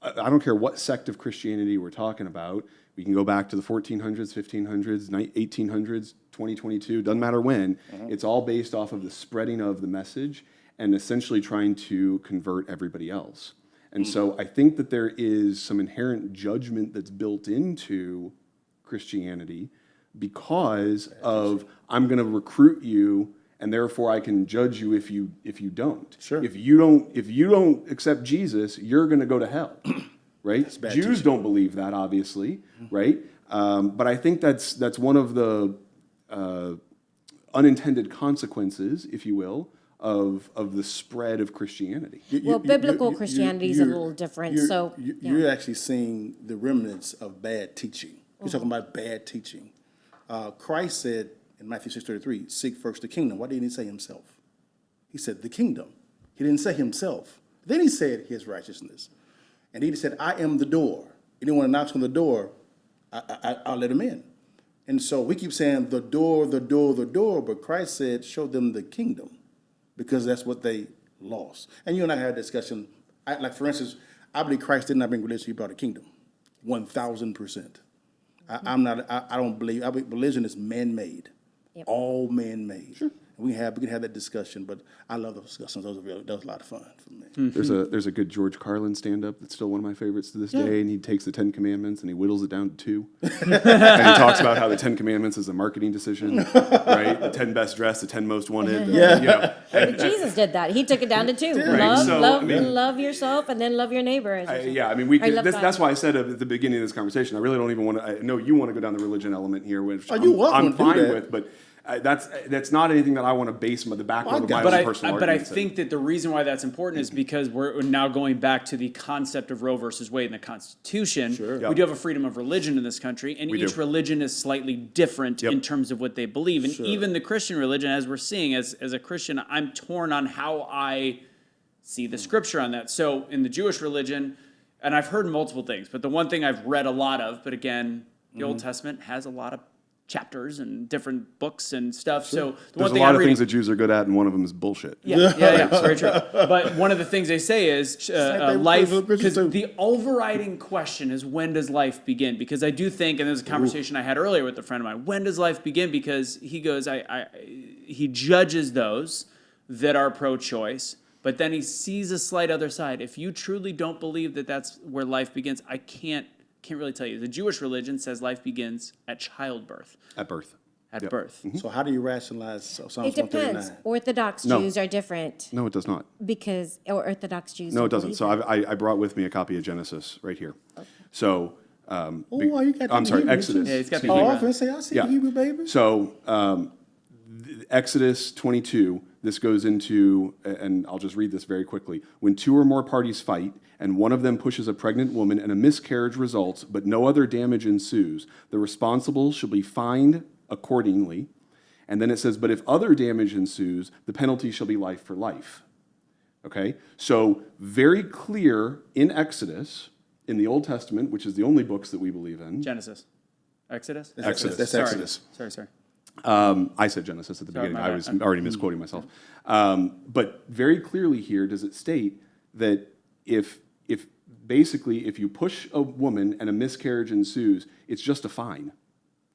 I don't care what sect of Christianity we're talking about. We can go back to the 1400s, 1500s, 1800s, 2022, doesn't matter when. It's all based off of the spreading of the message and essentially trying to convert everybody else. And so I think that there is some inherent judgment that's built into Christianity because of I'm going to recruit you and therefore I can judge you if you don't. Sure. If you don't accept Jesus, you're going to go to hell, right? bad Jews teaching. don't believe that, obviously, right? But I think that's one of the unintended consequences, if you will, of the spread of Christianity. Well, biblical Christianity is a little different, so, You're actually seeing the remnants of bad teaching. You're talking about bad teaching. Christ said in Matthew 6:33, seek first the kingdom. Why didn't he say himself? He said the kingdom. He didn't say himself. Then he said his righteousness. And he said, I am the door. Anyone who knocks on the door, I'll let him in. And so we keep saying the door, the door, the door, but Christ said, show them the kingdom, because that's what they lost. And you and I had a discussion. Like, for instance, I believe Christ did not bring religion, he brought a kingdom. 1,000%. I don't believe, I believe religion is man-made. Yep. All man-made. Sure. We can have that discussion, but I love those discussions. That was a lot of fun for me. There's a good George Carlin stand-up that's still one of my favorites to this day, and he takes the 10 Commandments and he whittles it down to 2. And he talks about how the 10 Commandments is a marketing decision, right? The 10 best dressed, the 10 most wanted. Jesus did that. He took it down to 2. Right. So, Love yourself and then love your neighbor. As you said. we I could, love that's God. why I said at the beginning of this conversation, I really don't even want to, I know you want to go down the religion element here, which Oh, you're welcome I'm to do fine that. with, but that's not anything that I want to base the background of my But own I, personal but I arguments in. think that the reason why that's important is because we're now going back to the concept of Roe versus Wade in the Constitution. Yeah. We do have a freedom of religion in this country, and We each do. religion is slightly different Yep. in terms of what they believe. And even the Christian religion, as we're seeing, as a Christian, I'm torn on how I see the scripture on that. So in the Jewish religion, and I've heard multiple things, but the one thing I've read a lot of, but again, the Old Testament has a lot of chapters and different books and stuff. So the one There's a thing lot I'm of reading, things that Jews are good at, and one of them is bullshit. yeah, it's very true. But one of the things they say is thing life, with because Christians, the overriding question is when does life begin? Because I do think, and there's a conversation I had earlier with a friend of mine, when does life begin? Because he goes, he judges those that are pro-choice, but then he sees a slight other side. If you truly don't believe that that's where life begins, I can't really tell you. The Jewish religion says life begins at childbirth, At birth. at Yep. birth. So how do you rationalize Psalms It depends. 139? Orthodox No. Jews are different No, it does not. because Orthodox Jews. No, don't it doesn't. believe So I brought with me a copy of Genesis right here. So, Oh, you got I'm the sorry, Hebrew, Exodus. Yeah, he's got the Oh, Hebrew. I was going to say, I see Yeah. the Hebrew, baby. So, Exodus 22, this goes into, and I'll just read this very quickly. When 2 or more parties fight, and one of them pushes a pregnant woman and a miscarriage results, but no other damage ensues, the responsible shall be fined accordingly. And then it says, but if other damage ensues, the penalty shall be life for life. Okay? So, very clear in Exodus, in the Old Testament, which is the only books that we believe in. Genesis. Exodus? Exodus. That's Sorry. Exodus. Sorry. I said Genesis at the beginning. my I bad. was already misquoting myself. But very clearly here does it state that if basically if you push a woman and a miscarriage ensues, it's just a fine.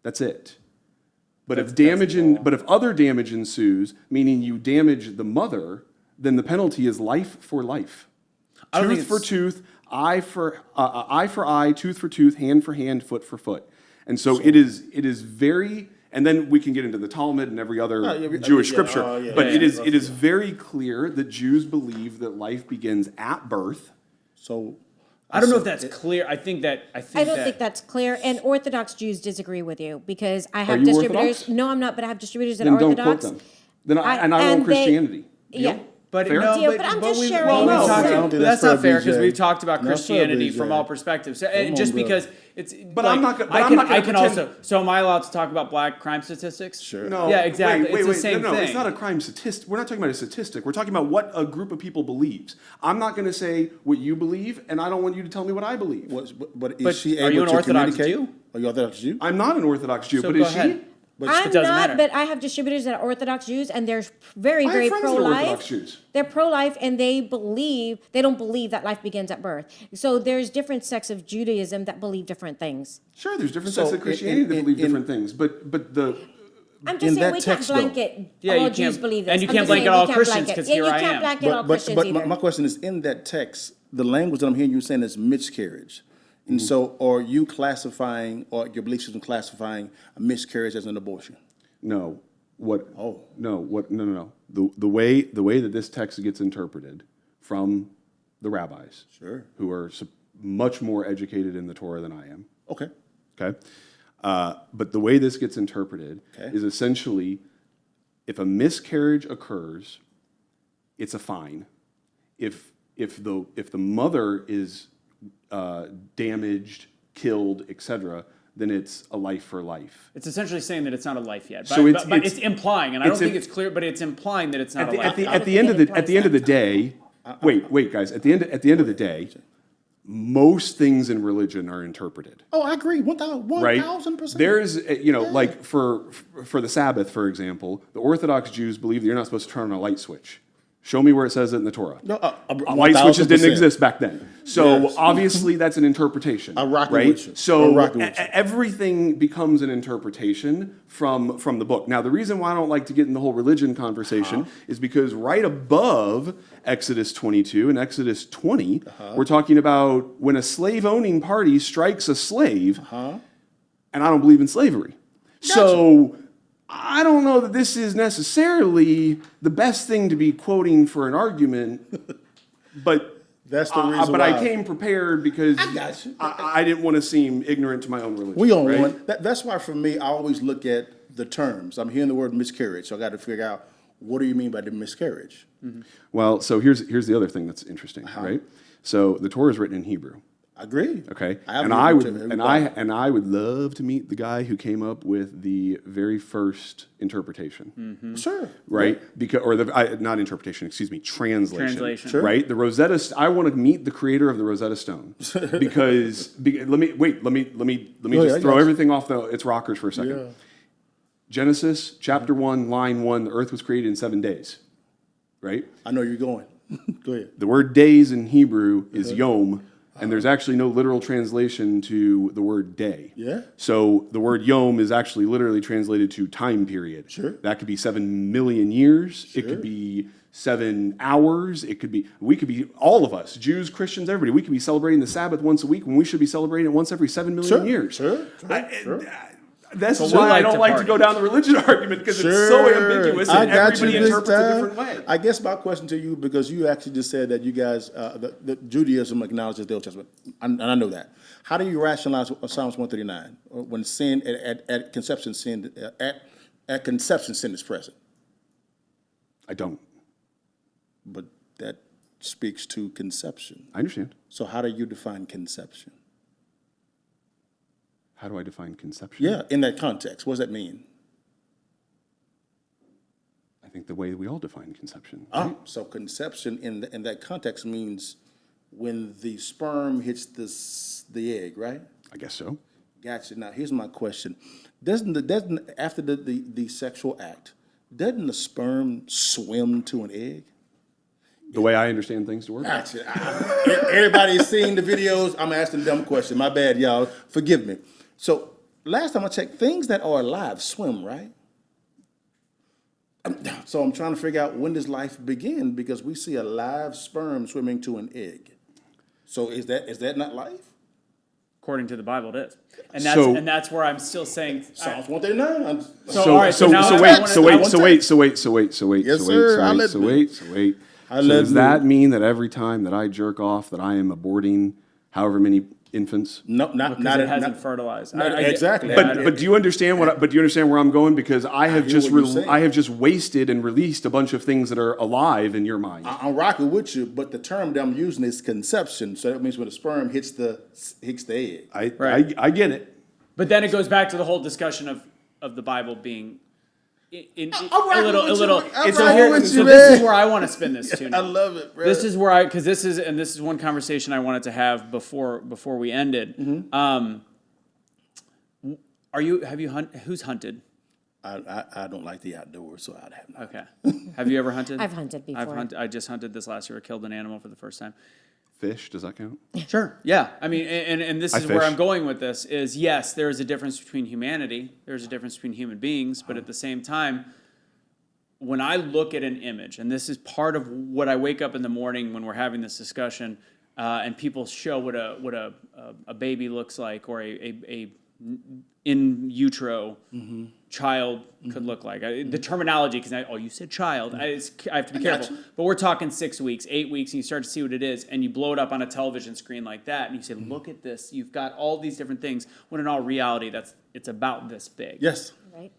That's it. But if other damage ensues, meaning you damage the mother, then the penalty is life for life. I don't think Tooth for it's- tooth, eye for eye, tooth for tooth, hand for hand, foot for foot. And so it is very, and then we can get into the Talmud and every other Jewish scripture. But it is very clear that Jews believe that life begins at birth. So I don't know if that's clear. I think I don't think that's clear. And Orthodox Jews disagree with you because I have you distributors. Orthodox? No, I'm not, but I have distributors that Then are don't Orthodox. quote them. Then I and own they- Christianity. Yeah. But Fair? no, Deal, but I'm just sharing Well, my we've talked, story. I don't think that's that's not fair, fair because BJ. we've talked about Not fair, Christianity BJ. from all perspectives. So, Come just on, brother. because it's. But I'm not gonna- but I'm not gonna I can pretend- also. So am I allowed to talk about black crime statistics? Sure. No, Yeah, exactly. Wait, It's the same no, thing. it's not a crime statistic. We're not talking about a statistic. We're talking about what a group of people believes. I'm not going to say what you believe, and I don't want you to tell me what I believe. But is But she are able you an to Orthodox communicate? Jew? Are you Orthodox Jew? I'm not an Orthodox Jew, So but go is she? ahead. But I'm it doesn't not, matter. but I have distributors that are Orthodox Jews, and they're very, I have very friends that are pro-life. Orthodox Jews. They're pro-life, and they don't believe that life begins at birth. So there's different sects of Judaism that believe different things. Sure, there's different So sects of Christianity that in- believe in- different things, but the I'm In just saying that we text, can't though. blanket Yeah, all you Jews can't- believe this. and you I'm can't just blanket saying we all can't Christians, blanket. 'cause Yeah, here you I can't am. blanket all Christians either. my question is, in that text, the language that I'm hearing you saying is miscarriage. And so are you classifying, or your belief system classifying a miscarriage as an abortion? no, what? Oh. No, what? No. The way that this text gets interpreted from the rabbis, Sure. who are much more educated in the Torah than I am. Okay. Okay, but the way this gets interpreted Okay. is essentially, if a miscarriage occurs, it's a fine. If the mother is damaged, killed, etc., then it's a life for life. It's essentially saying that it's not a life yet. But, So but it's implying, and I don't it's think in- it's clear, but it's implying that it's not At a the, life. at the, I at don't the end of think the it at the end of the day, wait, guys. At the end of the day, most things in religion are interpreted. Oh, I agree. Right? 1,000%. There's, like for the Sabbath, for example, the Orthodox Jews believe that you're not supposed to turn on a light switch. Show me where it says it in the Torah. No, Light switches didn't 1000%. exist back then. So Yes. obviously that's an interpretation. I'm rocking right? with you. So I'm rocking with you. everything becomes an interpretation from the book. Now, the reason why I don't like to get in the whole religion conversation is because right above Exodus 22 and Exodus 20, we're talking about when a slave-owning party strikes a slave, and I don't believe in slavery. So I don't know that this is necessarily the best thing to be quoting for an argument, but That's the reason but why. I came prepared because I got you. I didn't want to seem ignorant to my own religion. We on right? one. That's why for me, I always look at the terms. I'm hearing the word miscarriage, so I got to figure out what do you mean by the miscarriage? Well, so here's the other thing that's interesting, right? So the Torah is written in Hebrew. I agree. Okay, I have and no I would objection. and I would love to meet the guy who came up with the very first interpretation, Sure. right? Because not interpretation, excuse me, translation. Translation. Sure. Right? The Rosetta. I want to meet the creator of the Rosetta Stone because let me Go ahead, just I throw got you. everything off its rockers for a second. Yeah. Genesis chapter 1, line 1: the earth was created in 7 days. Right? I know you're going. Go ahead. The word days in Hebrew is yom, and there's actually no literal translation to the word day. Yeah. So the word yom is actually literally translated to time period. Sure. That could be 7 million years. It could be 7 hours. We could be, all of us, Jews, Christians, everybody, we could be celebrating the Sabbath once a week when we should be celebrating it once every 7 million years. Sure. That's So why we I like don't to like to party. go down the religion argument because it's so ambiguous and everybody this interprets a time. different way. I guess my question to you, because you actually just said that you guys, that Judaism acknowledges the Old Testament, and I know that. How do you rationalize Psalms 139 when sin at conception sin at conception sin is present? I don't. But that speaks to conception. I understand. So how do you define conception? How do I define conception? Yeah, in that context, what does that mean? I think the way we all define conception. So conception in that context means when the sperm hits the egg, right? I guess so. Gotcha. Now, here's my question. Doesn't after the sexual act, doesn't the sperm swim to an egg? The way I understand things to work. Gotcha. Everybody's seen the videos. I'm asking a dumb question. My bad, y'all. Forgive me. So last time I checked, things that are alive swim, right? So I'm trying to figure out, when does life begin? Because we see a live sperm swimming to an egg. So is that not life? According to the Bible, it is. And that's where I'm still saying. Psalms 139. Wait. So does that mean that every time that I jerk off that I am aborting however many infants? No, not it hasn't fertilized. Exactly. But do you understand But do you understand where I'm going? Because I have just wasted and released a bunch of things that are alive in your mind. I'm rocking with you, but the term that I'm using is conception. So that means when the sperm hits the egg. I get it. But then it goes back to the whole discussion of the Bible being I'm a little. with you, This is where I want to spin this too. I love it, bro. This is where because this is one conversation I wanted to have before we ended. Mm-hmm. Who's hunted? I don't like the outdoors, so I'd have not. Okay. Have you ever hunted? I've hunted before. I just hunted this last year. I killed an animal for the first time. Fish, does that count? Sure. Yeah. I mean, and this is where I'm going with this is, yes, there is a difference between humanity. There's a difference between human beings. But at the same time, when I look at an image, and this is part of what I wake up in the morning when we're having this discussion, and people show what a baby looks like, or a in utero child could look like. The terminology, because you said child, I have to be careful. But we're talking 6 weeks, 8 weeks, and you start to see what it is, and you blow it up on a television screen like that, and you say, look at this. You've got all these different things, when in all reality, it's about this big. Yes. Right.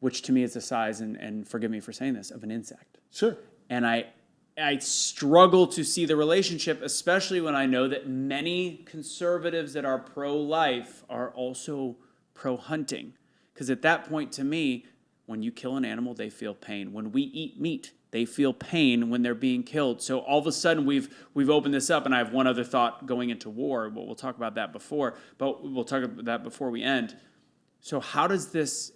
Which to me is the size, and forgive me for saying this, of an insect. Sure. And I struggle to see the relationship, especially when I know that many conservatives that are pro-life are also pro-hunting. Because at that point, to me, when you kill an animal, they feel pain. When we eat meat, they feel pain when they're being killed. So all of a sudden, we've opened this up, and I have one other thought going into war. But we'll talk about that before we end. So how does because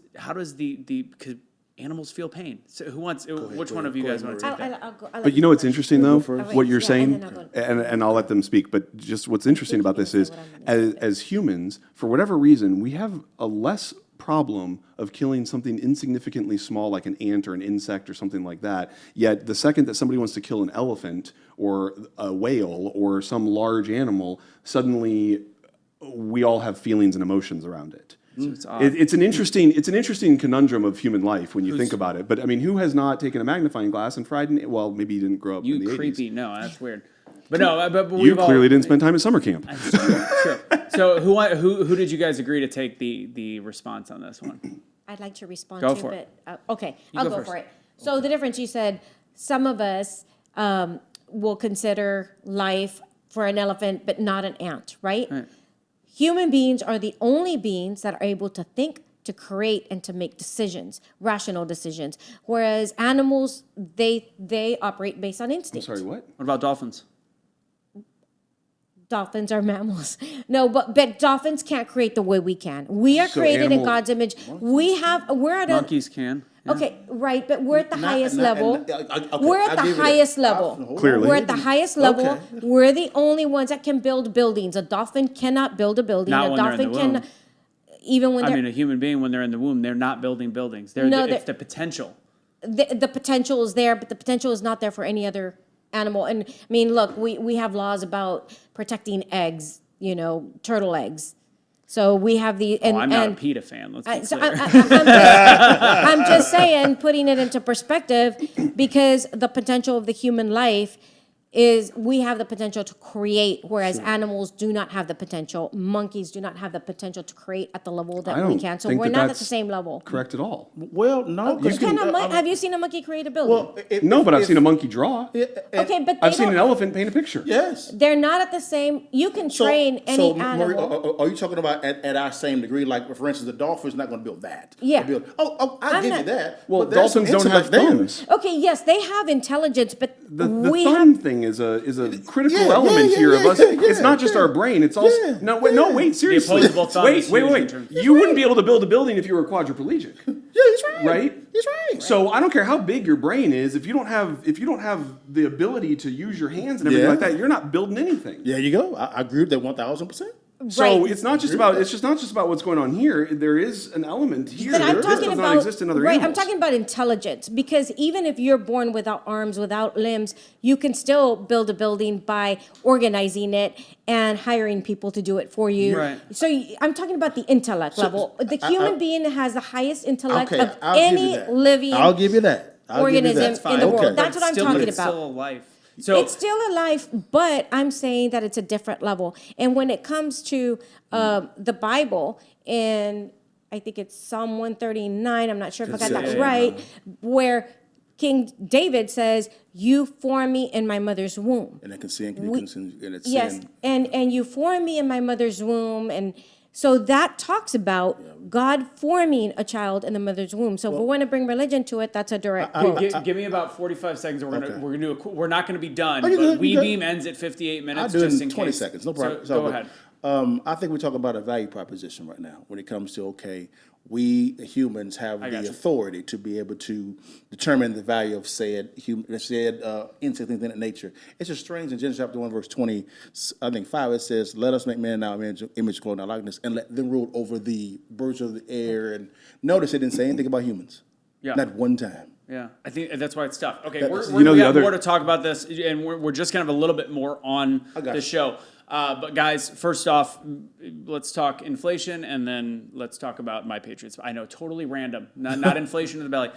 animals feel pain. So which one of you guys want to take that? But you know what's interesting, though? What you're saying, and then and I'll let them speak, but just what's interesting about this is, as humans, for whatever reason, we have a less problem of killing something insignificantly small like an ant or an insect or something like that. Yet the second that somebody wants to kill an elephant or a whale or some large animal, suddenly we all have feelings and emotions around it. It's an interesting conundrum of human life when you think about it. But I mean, who has not taken a magnifying glass and fried well, maybe you didn't grow up in the 80s. You creepy. No, that's weird. But no, but you clearly didn't spend time at summer camp. Sure. So who did you guys agree to take the response on this one? I'd like to respond Go to for it. it. Okay, You I'll go go first. for it. So the difference, you said, some of us will consider life for an elephant, but not an ant, right? Human beings are the only beings that are able to think, to create, and to make decisions, rational decisions. Whereas animals, they operate based on instinct. I'm sorry, what? What about dolphins? Dolphins are mammals. No, but dolphins can't create the way we can. We are created in God's image. We're at Monkeys can. Yeah. Okay, right, but we're at the highest level. We're at the highest level. Clearly. We're at the highest level. Okay. We're the only ones that can build buildings. A dolphin cannot build a building. Not A when they're in dolphin the can, womb. even when I they're, mean, a human being, when they're in the womb, they're not building buildings. It's the potential. the potential is there, but the potential is not there for any other animal. And I mean, look, we have laws about protecting eggs, turtle eggs. So we have I'm not a PETA fan. Let's be So clear. I'm just saying, putting it into perspective, because the potential of the human life is we have the potential to create, whereas animals do not have the potential. Monkeys do not have the potential to create at the level that we can. So we're not at the same level. Correct at all. Well, no. Have you seen a monkey create a building? Well, No, but I've seen a monkey draw. Okay, but I've seen an elephant paint a picture. Yes. they're not at the same. You can train any animal. Marie, are you talking about at our same degree? Like, for instance, the dolphin's not going to build that. Yeah. I'll give you that. Well, but there's some dolphins don't have intellect there. thumbs. Okay, yes, they have intelligence, but The we thumb have. thing thing is a critical element here of us. It's not just our brain. It's also wait, seriously. opposable thumb is huge in Wait. terms- You wouldn't be able to build a building if you were quadriplegic. Yeah, he's right. Right? He's right. So I don't care how big your brain is, if you don't have the ability to use your hands and everything like that, you're not building anything. There you go. I agree with that 1,000%. So Right. it's not just about what's going on here. There is an element here But I'm that talking does about not exist in other right. animals. I'm talking about intelligence, because even if you're born without arms, without limbs, you can still build a building by organizing it and hiring people to do it for you. Right. So I'm talking about the intellect level. The human being has the highest intellect Okay, of I'll give you any that. living I'll give you that. organism in the world. Okay. That's what I'm Still- talking it's about. Still a life. So It's still a life, but I'm saying that it's a different level. And when it comes to the Bible, and I think it's Psalm 139, I'm not sure if I got that Consider- right, where King David says, "You formed me in my mother's womb." And it can sin, and it's Yes, sin. and you formed me in my mother's womb, and so that talks about God forming a child in the mother's womb. So if we want to bring religion to it, that's a direct quote. give me about 45 seconds. We're gonna do we're not gonna be done. you But good, you good. WeBeam ends at 58 I'll minutes. do it just in 20 case. seconds. No So problem. It's all go good. ahead. I think we're talking about a value proposition right now when it comes to, we humans have got the you. authority to be able to determine the value of said insect in nature. It's just strange in Genesis chapter 1, verse 20, I think 5, it says, "Let us make man in our image, glory, and our likeness, and let them rule over the birds of the air." And notice it didn't say anything about humans. Yeah. Not one time. Yeah, I think that's why it's tough. Okay, That- we have more to talk about this, and we're just kind of a little bit more on got the you. show. But guys, first off, let's talk inflation, and then let's talk about my Patriots. I know, totally random, not inflation in the belly.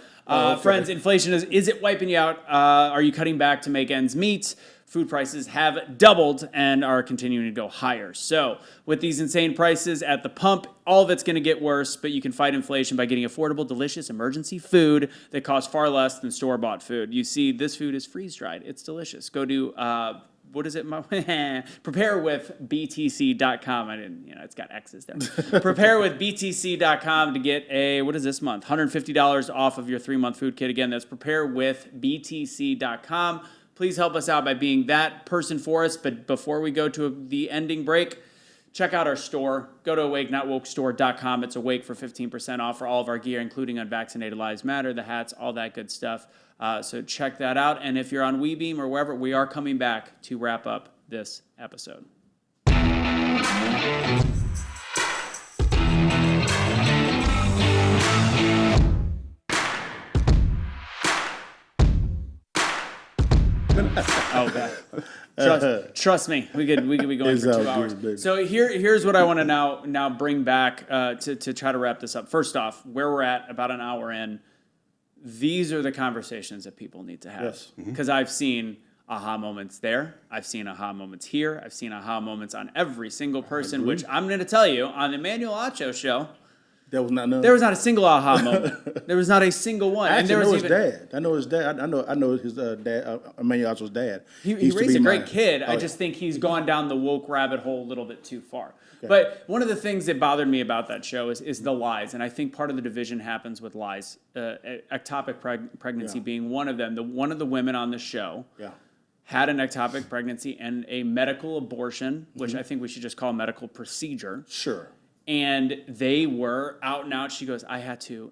Friends, inflation is it wiping you out? Are you cutting back to make ends meet? Food prices have doubled and are continuing to go higher. So with these insane prices at the pump, all of it's going to get worse, but you can fight inflation by getting affordable, delicious emergency food that costs far less than store-bought food. You see, this food is freeze-dried. It's delicious. Go to what is it? Preparewithbtc.com. I didn't, it's got X's there. Preparewithbtc.com to get what is this month? $150 off of your 3-month food kit. Again, that's preparewithbtc.com. Please help us out by being that person for us. But before we go to the ending break, check out our store. Go to awakenotwokestore.com. It's awake for 15% off for all of our gear, including Unvaccinated Lives Matter, the hats, all that good stuff. So check that out. And if you're on WeBeam or wherever, we are coming back to wrap up this episode. Oh God! Trust me, we could be going It's for all 2 good, hours. baby. So here's what I want to now bring back to try to wrap this up. First off, where we're at, about an hour in, these are the conversations that people need to have. Yes. Because I've seen aha moments there, I've seen aha moments here, I've seen aha moments on every single person. Which I'm going to tell you on the Emmanuel Acho show. That was not none. There was not a single aha moment. There was not a single one. I And there actually was know his even, dad. I know his dad. I know his dad, Emmanuel Acho's dad. He used to raised be a great my- kid. Oh, I just think he's gone down the woke rabbit hole a little bit too far. But one of the things that bothered me about that show is the lies. And I think part of the division happens with lies. Ectopic pregnancy being one of them. One of the women on the show had an ectopic pregnancy and a medical abortion, which I think we should just call a medical procedure. Sure. And they were out and out. She goes, I had to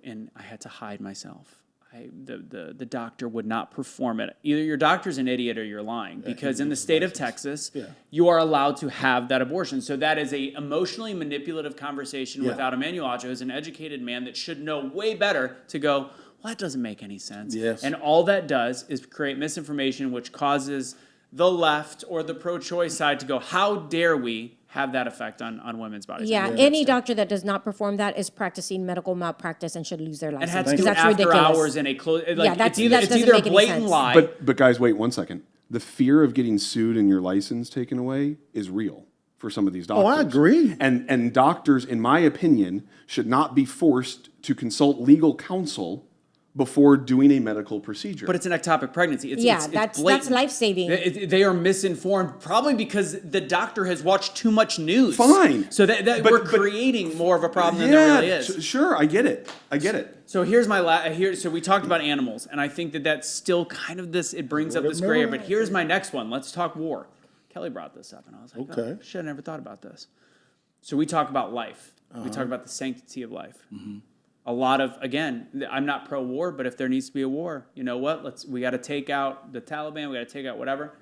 hide myself. The doctor would not perform it. Either your doctor's an idiot or you're lying. Because in the state of Texas, you are allowed to have that abortion. So that is a emotionally manipulative conversation without Emmanuel Acho, who's an educated man that should know way better to go, well, that doesn't make any sense. Yes. And all that does is create misinformation, which causes the left or the pro-choice side to go, how dare we have that effect on women's bodies? Yeah, And any doctor that does not perform that is practicing medical malpractice and should lose their license. had to because do it that's after ridiculous. hours in a close. Like, Yeah, it's either that doesn't a make any blatant sense. lie. But guys, wait 1 second. The fear of getting sued and your license taken away is real for some of these doctors. Oh, I agree. And doctors, in my opinion, should not be forced to consult legal counsel before doing a medical procedure. But it's an ectopic pregnancy. It's that's blatant. life-saving. They are misinformed, probably because the doctor has watched too much news. Fine. So that But- we're but- creating more of a problem than there really is. Sure, I get it. So here's my so we talked about animals, and I think that that's still kind of this. It brings up this gray area. But here's my next one. Let's talk war. Kelly brought this up, and I was like, Okay. oh, shit, I never thought about this. So we talk about life. We talk about the sanctity of life. A lot of, again, I'm not pro-war, but if there needs to be a war, you know what? We got to take out the Taliban. We got to take out whatever.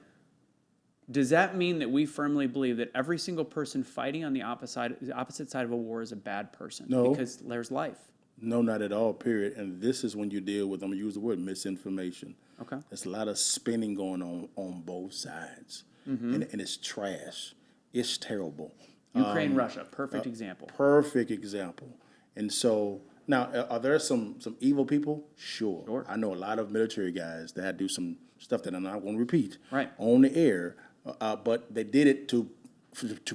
Does that mean that we firmly believe that every single person fighting on the opposite side of a war is a bad person? No. Because there's life. No, not at all, period. And this is when you deal with, I'm going to use the word misinformation. Okay. There's a lot of spinning going on both sides. And it's trash. It's terrible. Ukraine, Russia, perfect example. Perfect example. And so, now, are there some evil people? Sure. I know a lot of military guys that do some stuff that I'm not going to repeat Right. on the air, but they did it to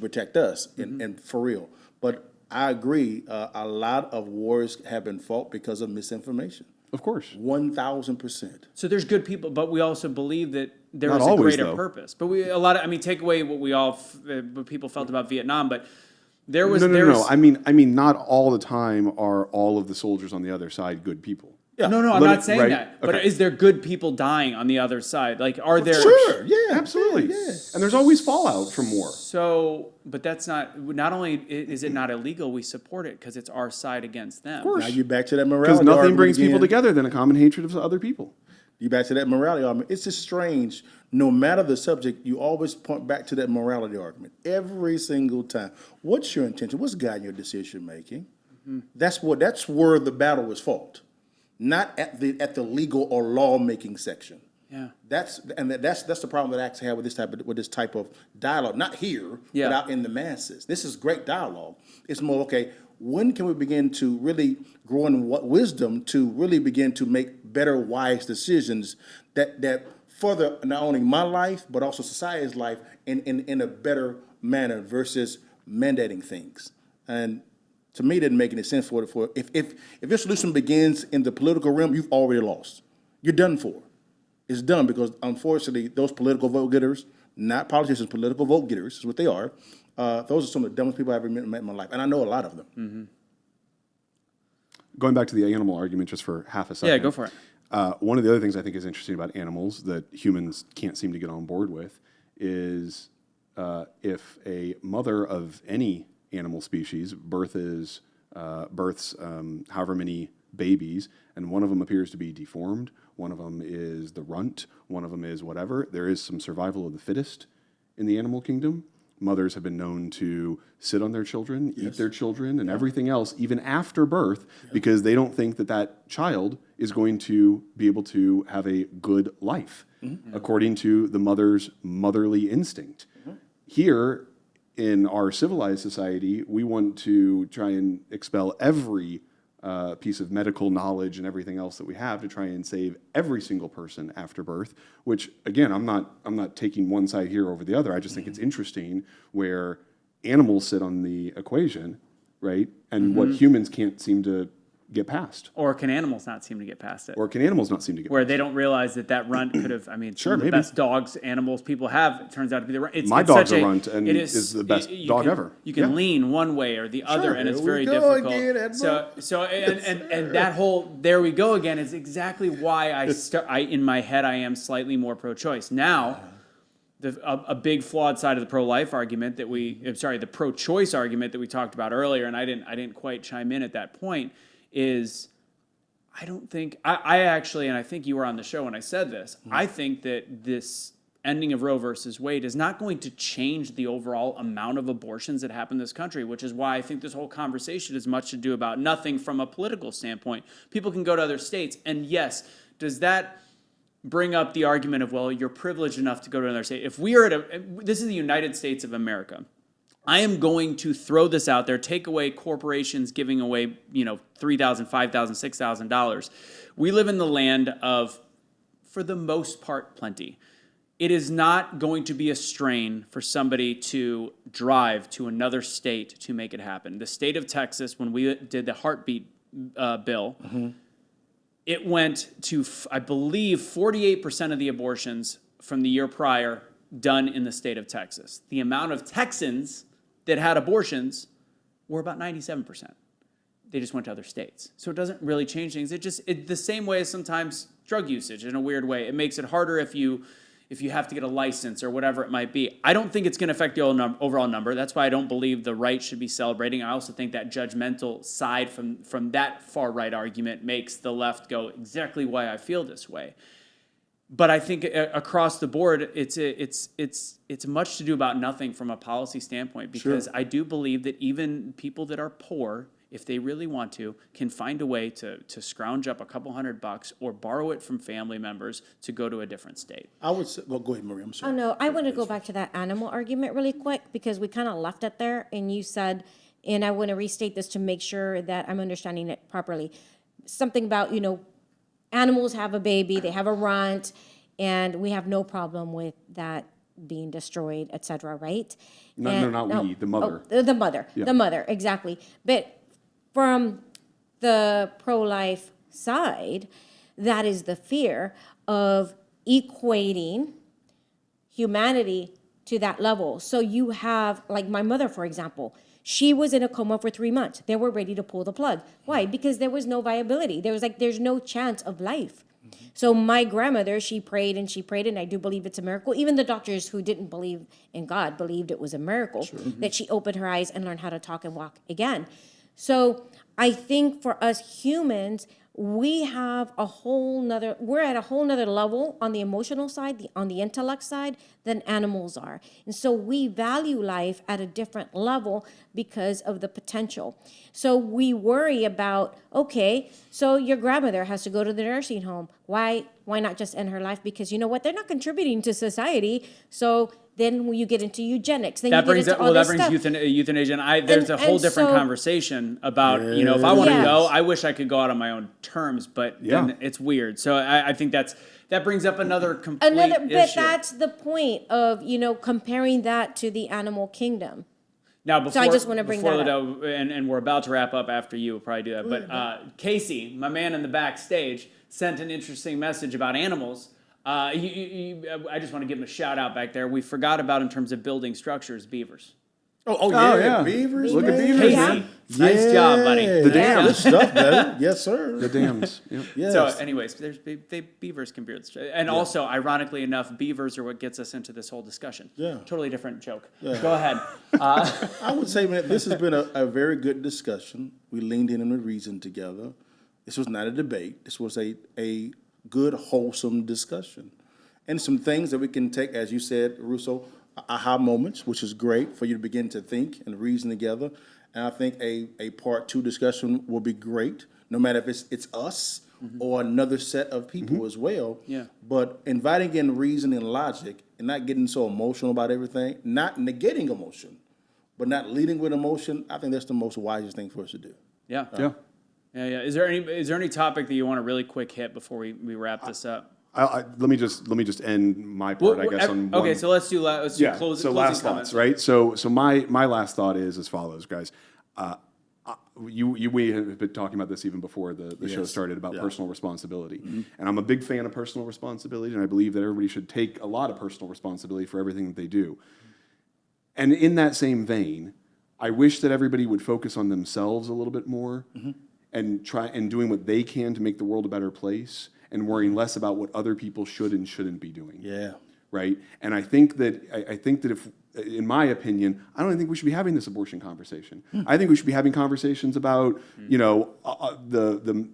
protect us, and for real. But I agree, a lot of wars have been fought because of misinformation. Of course. 1,000%. So there's good people, but we also believe that there Not is a always, greater though. purpose. But take away what what people felt about Vietnam, but there was No. I mean, not all the time are all of the soldiers on the other side good people. Yeah. No, I'm Let not me- saying right, that. But okay. is there good people dying on the other side? Like, are there? Sure, yeah. Absolutely. Yeah. And there's always fallout from war. So, but that's not only is it not illegal, we support it because it's our side against them. Of course. Now you're back to that Because morality nothing argument brings people again. together than a common hatred of other people. You back to that morality argument. It's just strange. No matter the subject, you always point back to that morality argument every single time. What's your intention? What's guiding your decision making? That's where the battle is fought, not at the legal or law making section. Yeah. That's the problem that I actually have with this type of dialogue. Not here, Yeah. but out in the masses. This is great dialogue. It's more okay. When can we begin to really grow in wisdom to really begin to make better, wise decisions that further not only my life but also society's life in a better manner versus mandating things? And to me, it didn't make any sense for if your solution begins in the political realm, you've already lost. You're done for. It's done because, unfortunately, those political vote getters, not politicians, political vote getters, is what they are. Those are some of the dumbest people I've ever met in my life, and I know a lot of them. Going back to the animal argument just for half a second. Yeah, go for it. One of the other things I think is interesting about animals that humans can't seem to get on board with is if a mother of any animal species births however many babies, and one of them appears to be deformed, one of them is the runt, one of them is whatever, there is some survival of the fittest in the animal kingdom. Mothers have been known to sit on their children, eat their children, and everything else, even after birth, because they don't think that child is going to be able to have a good life, according to the mother's motherly instinct. Here, in our civilized society, we want to try and expel every piece of medical knowledge and everything else that we have to try and save every single person after birth, which again, I'm not taking one side here over the other. I just think it's interesting where animals sit on the equation, right? And what humans can't seem to get past. Or can animals not seem to get past it? Or can animals not seem to get Where past they don't realize that runt could have, some Sure, of the maybe. best dogs, animals people have, it turns out to be the runt. My it's dog's such a runt and it is the best you dog can- ever. You can Yeah. lean one way or the other, and it's Here we very go difficult. again, Edmund. And that whole, there we go again, is exactly why in my head, I am slightly more pro-choice. Now, a big flawed side of the pro-life argument the pro-choice argument that we talked about earlier, and I didn't quite chime in at that point, is I don't think I actually, and I think you were on the show when I said this. I think that this ending of Roe versus Wade is not going to change the overall amount of abortions that happen in this country, which is why I think this whole conversation is much to do about nothing from a political standpoint. People can go to other states, and yes, does that bring up the argument of, well, you're privileged enough to go to another state? If we are this is the United States of America. I am going to throw this out there, take away corporations giving away, $3,000, $5,000, $6,000. We live in the land of, for the most part, plenty. It is not going to be a strain for somebody to drive to another state to make it happen. The state of Texas, when we did the heartbeat bill, it went to, I believe, 48% of the abortions from the year prior done in the state of Texas. The amount of Texans that had abortions were about 97%. They just went to other states. So it doesn't really change things. The same way as sometimes drug usage in a weird way. It makes it harder if you have to get a license or whatever it might be. I don't think it's going to affect the overall number. That's why I don't believe the right should be celebrating. I also think that judgmental side from that far right argument makes the left go exactly why I feel this way. But I think across the board, it's much to do about nothing from a policy standpoint, because I do believe that even people that are poor, if they really want to, can find a way to scrounge up a couple $100 or borrow it from family members to go to a different state. I would say, well, go ahead, Marie, I'm sorry. Oh, no, I want to go back to that animal argument really quick, because we kind of left it there, and you said, and I want to restate this to make sure that I'm understanding it properly. Something about, animals have a baby, they have a runt, and we have no problem with that being destroyed, et cetera, right? No, the mother. Oh, the mother, Yeah. the mother, exactly. But from the pro-life side, that is the fear of equating humanity to that level. So you have, like my mother, for example, she was in a coma for 3 months. They were ready to pull the plug. Why? Because there was no viability. There's no chance of life. So my grandmother, she prayed, and I do believe it's a miracle. Even the doctors who didn't believe in God believed it was a miracle that she opened her eyes and learned how to talk and walk again. So I think for us humans, we're at a whole nother level on the emotional side, on the intellect side, than animals are. And so we value life at a different level because of the potential. So we worry about, okay, so your grandmother has to go to the nursing home. Why not just end her life? Because you know what? They're not contributing to society. So then when you get into eugenics, then That you brings get into all this stuff. euthanasia. And there's a whole different conversation about, if I want to go, I wish I could go out on my own terms, but then it's weird. So I think that brings up another complete issue. But that's the point of, comparing that to the animal kingdom. Now, before, So I just want to bring that up. LaDale, and we're about to wrap up after you, we'll probably do that. But Casey, my man in the backstage, sent an interesting message about animals. I just want to give him a shout out back there. We forgot about, in terms of building structures, beavers. Oh, yeah. Beavers. Look at beavers. Casey, Yeah. nice job, buddy. The dams. Good stuff, buddy. Yes, sir. The dams. Yep. Yes. So, anyways, beavers can beard, and also, ironically enough, beavers are what gets us into this whole discussion. Yeah. Totally different joke. Yeah. Go ahead. I would say, man, this has been a very good discussion. We leaned in and we reasoned together. This was not a debate. This was a good, wholesome discussion. And some things that we can take, as you said, Russo, aha moments, which is great for you to begin to think and reason together. And I think a part 2 discussion will be great, no matter if it's us or another set of people as well. Yeah. But inviting in reason and logic and not getting so emotional about everything, not negating emotion, but not leading with emotion, I think that's the most wisest thing for us to do. Yeah. Yeah. Yeah. Is there any topic that you want to really quick hit before we wrap this up? Let me just end my part, I guess, on one. Okay, so let's do closing So last comments. thoughts, right? So my last thought is as follows, guys. We have been talking about this even before the show started about personal responsibility, and I'm a big fan of personal responsibility, and I believe that everybody should take a lot of personal responsibility for everything that they do. And in that same vein, I wish that everybody would focus on themselves a little bit more, and try and doing what they can to make the world a better place, and worrying less about what other people should and shouldn't be doing. Yeah. Right. And I think that if, in my opinion, I don't think we should be having this abortion conversation. I think we should be having conversations about, the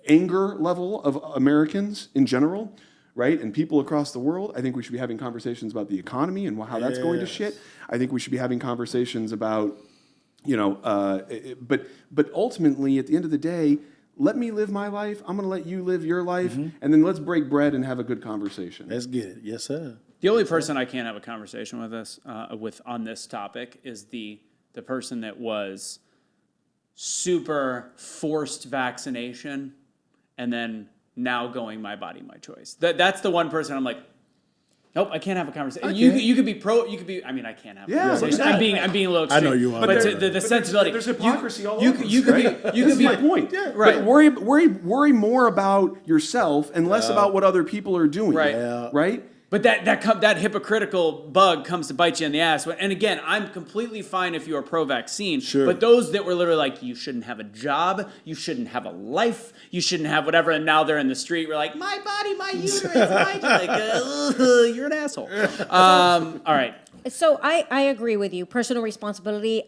anger level of Americans in general, right, and people across the world. I think we should be having conversations about the economy and how that's going to shit. I think we should be having conversations about, but ultimately, at the end of the day, let me live my life. I'm going to let you live your life, and then let's break bread and have a good conversation. Let's get it. Yes, sir. The only person I can't have a conversation with on this topic is the person that was super forced vaccination and then now going my body, my choice. That's the one person I'm like, Nope, I can't have a conversation. I You can. you could be pro. You could be. I mean, I can't have a Yeah, conversation. but I'm being a little extreme. I know you are. But But the sensibility. There's hypocrisy all you, over. You could right? be. You could That's be. my point. Yeah. Right. But worry more about yourself and less about what other people are doing. Right. Yeah. Right. But that hypocritical bug comes to bite you in the ass. And again, I'm completely fine if you are pro-vaccine. Sure. But those that were literally like, you shouldn't have a job, you shouldn't have a life, you shouldn't have whatever, and now they're in the street. We're like, my body, my uterus, my like, you're an asshole. All right. So I agree with you. Personal responsibility.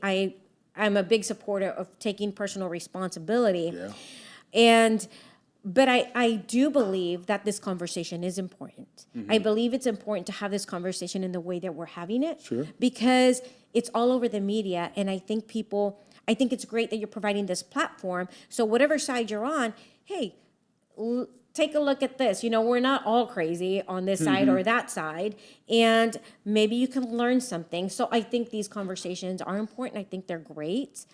I'm a big supporter of taking personal responsibility. Yeah. But I do believe that this conversation is important. Mm-hmm. I believe it's important to have this conversation in the way that we're having it. Sure. Because it's all over the media, and I think it's great that you're providing this platform. So whatever side you're on, hey, take a look at this. We're not all crazy on this side Mm-hmm. or that side, and maybe you can learn something. So I think these conversations are important. I think they're great.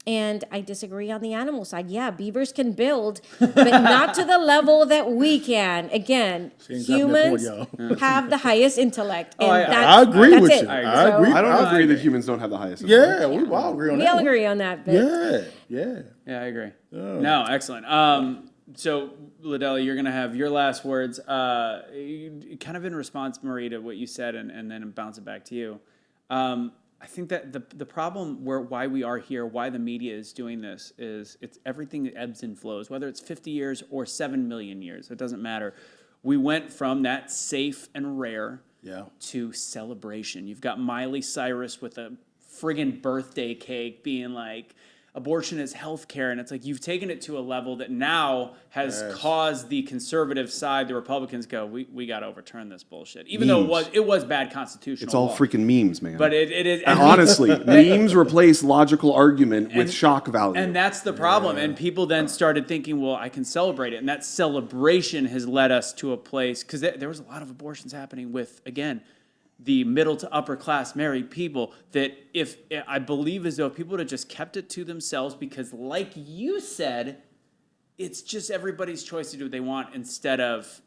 And I disagree on the animal side. Yeah, beavers can build, but not to the level that we can. Again, ain't dropping that point, humans have the highest intellect. And I agree that's with it. you. I I agree. I don't I agree that agree. humans don't have the highest. Yeah, we all agree on We that. all one. agree on that. But Yeah. Yeah, I agree. No, excellent. So, LaDale, you're going to have your last words. Kind of in response, Marie, to what you said, and then bounce it back to you. I think that the problem why we are here, why the media is doing this, is it's everything that ebbs and flows, whether it's 50 years or 7 million years. It doesn't matter. We went from that safe and rare to celebration. You've got Miley Cyrus with a friggin' birthday cake being like, abortion is healthcare, and it's like you've taken it to a level that now has caused the conservative side, the Republicans, go, we got to overturn this bullshit, even though it was bad constitutional. It's all law. freaking memes, man. But it is And honestly, memes replace logical argument with shock value. and that's the problem. And people then started thinking, well, I can celebrate it, and that celebration has led us to a place because there was a lot of abortions happening with, again, the middle to upper class married people, that if I believe as though if people would have just kept it to themselves, because like you said, it's just everybody's choice to do what they want, instead of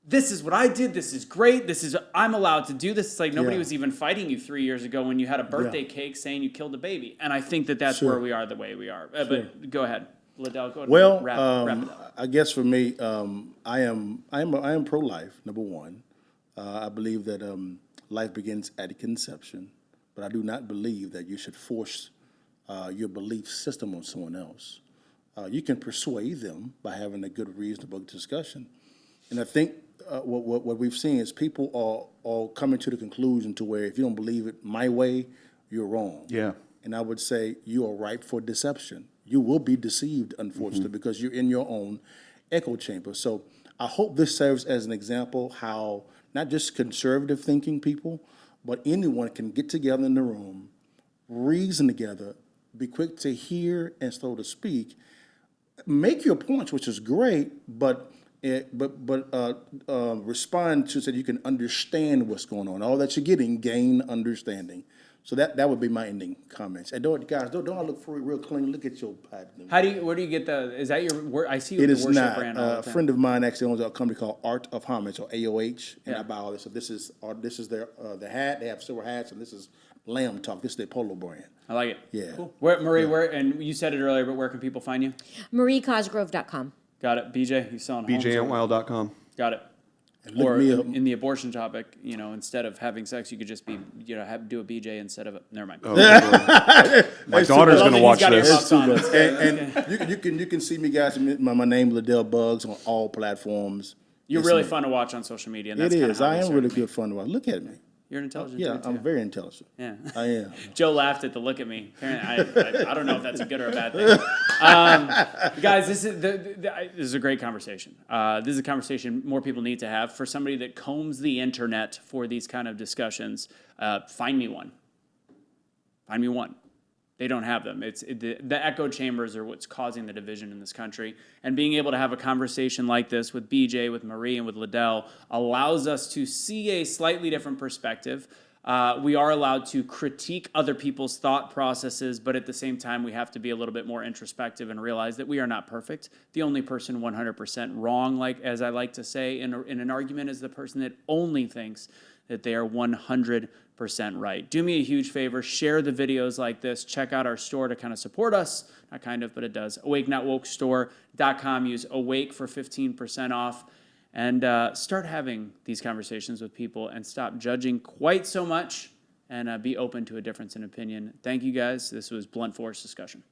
this is what I did, this is great, I'm allowed to do this. It's like nobody was even fighting you 3 years ago when you had a birthday cake saying you killed a baby. And I think that's where we are the way we are. But go ahead. LaDale, go ahead. Well, wrap it up. I guess for me, I am pro-life. Number one, I believe that life begins at conception, but I do not believe that you should force your belief system on someone else. You can persuade them by having a good, reasonable discussion, and I think what we've seen is people are coming to the conclusion to where if you don't believe it my way, you're wrong. Yeah. And I would say you are ripe for deception. You will be deceived, unfortunately, because you're in your own echo chamber. So I hope this serves as an example how not just conservative thinking people, but anyone can get together in the room, reason together, be quick to hear and slow to speak, make your points, which is great, but respond to so that you can understand what's going on. All that you're getting, gain understanding. So that would be my ending comments. And don't I look for real clean? Look at your pattern. Where do you get is that your, I see you It with is the worship not. brand all the A time. friend of mine actually owns a company called Art of Homage, or AOH, and Yeah. I buy all this. So this is their the hat. They have silver hats, and this is Lamb Talk. This is their polo brand. I like it. Yeah. Cool. Marie, and you said it earlier, but where can people find you? MarieCosgrove.com. Got it. BJ, you selling homes? BJantwell.com. Got it. And look Or me up. in the abortion topic, instead of having sex, you could just be, do a BJ instead of never mind. Oh, my daughter's I don't going to think watch he's got this. earmuffs on. And you can see me, guys. My name LaDale Buggs on all platforms. You're It's really me. fun to watch on social media. And It that's kinda is. how I we am started. really good fun to watch. Look at me. You're an intelligent Yeah, dude, too. I'm very intelligent. Yeah. I am. Joe laughed at the look at me. Apparently, I don't know if that's a good or a bad thing. Guys, this is a great conversation. This is a conversation more people need to have. For somebody that combs the internet for these kind of discussions, find me one. Find me one. They don't have them. The echo chambers are what's causing the division in this country. And being able to have a conversation like this with BJ, with Marie, and with LaDale allows us to see a slightly different perspective. We are allowed to critique other people's thought processes, but at the same time, we have to be a little bit more introspective and realize that we are not perfect. The only person 100% wrong, like as I like to say in an argument, is the person that only thinks that they are 100% right. Do me a huge favor, share the videos like this. Check out our store to kind of support us. Not kind of, but it does. AwakeNotWokeStore.com. Use AWAKE for 15% off. And start having these conversations with people and stop judging quite so much and be open to a difference in opinion. Thank you, guys. This was Blunt Force Discussion.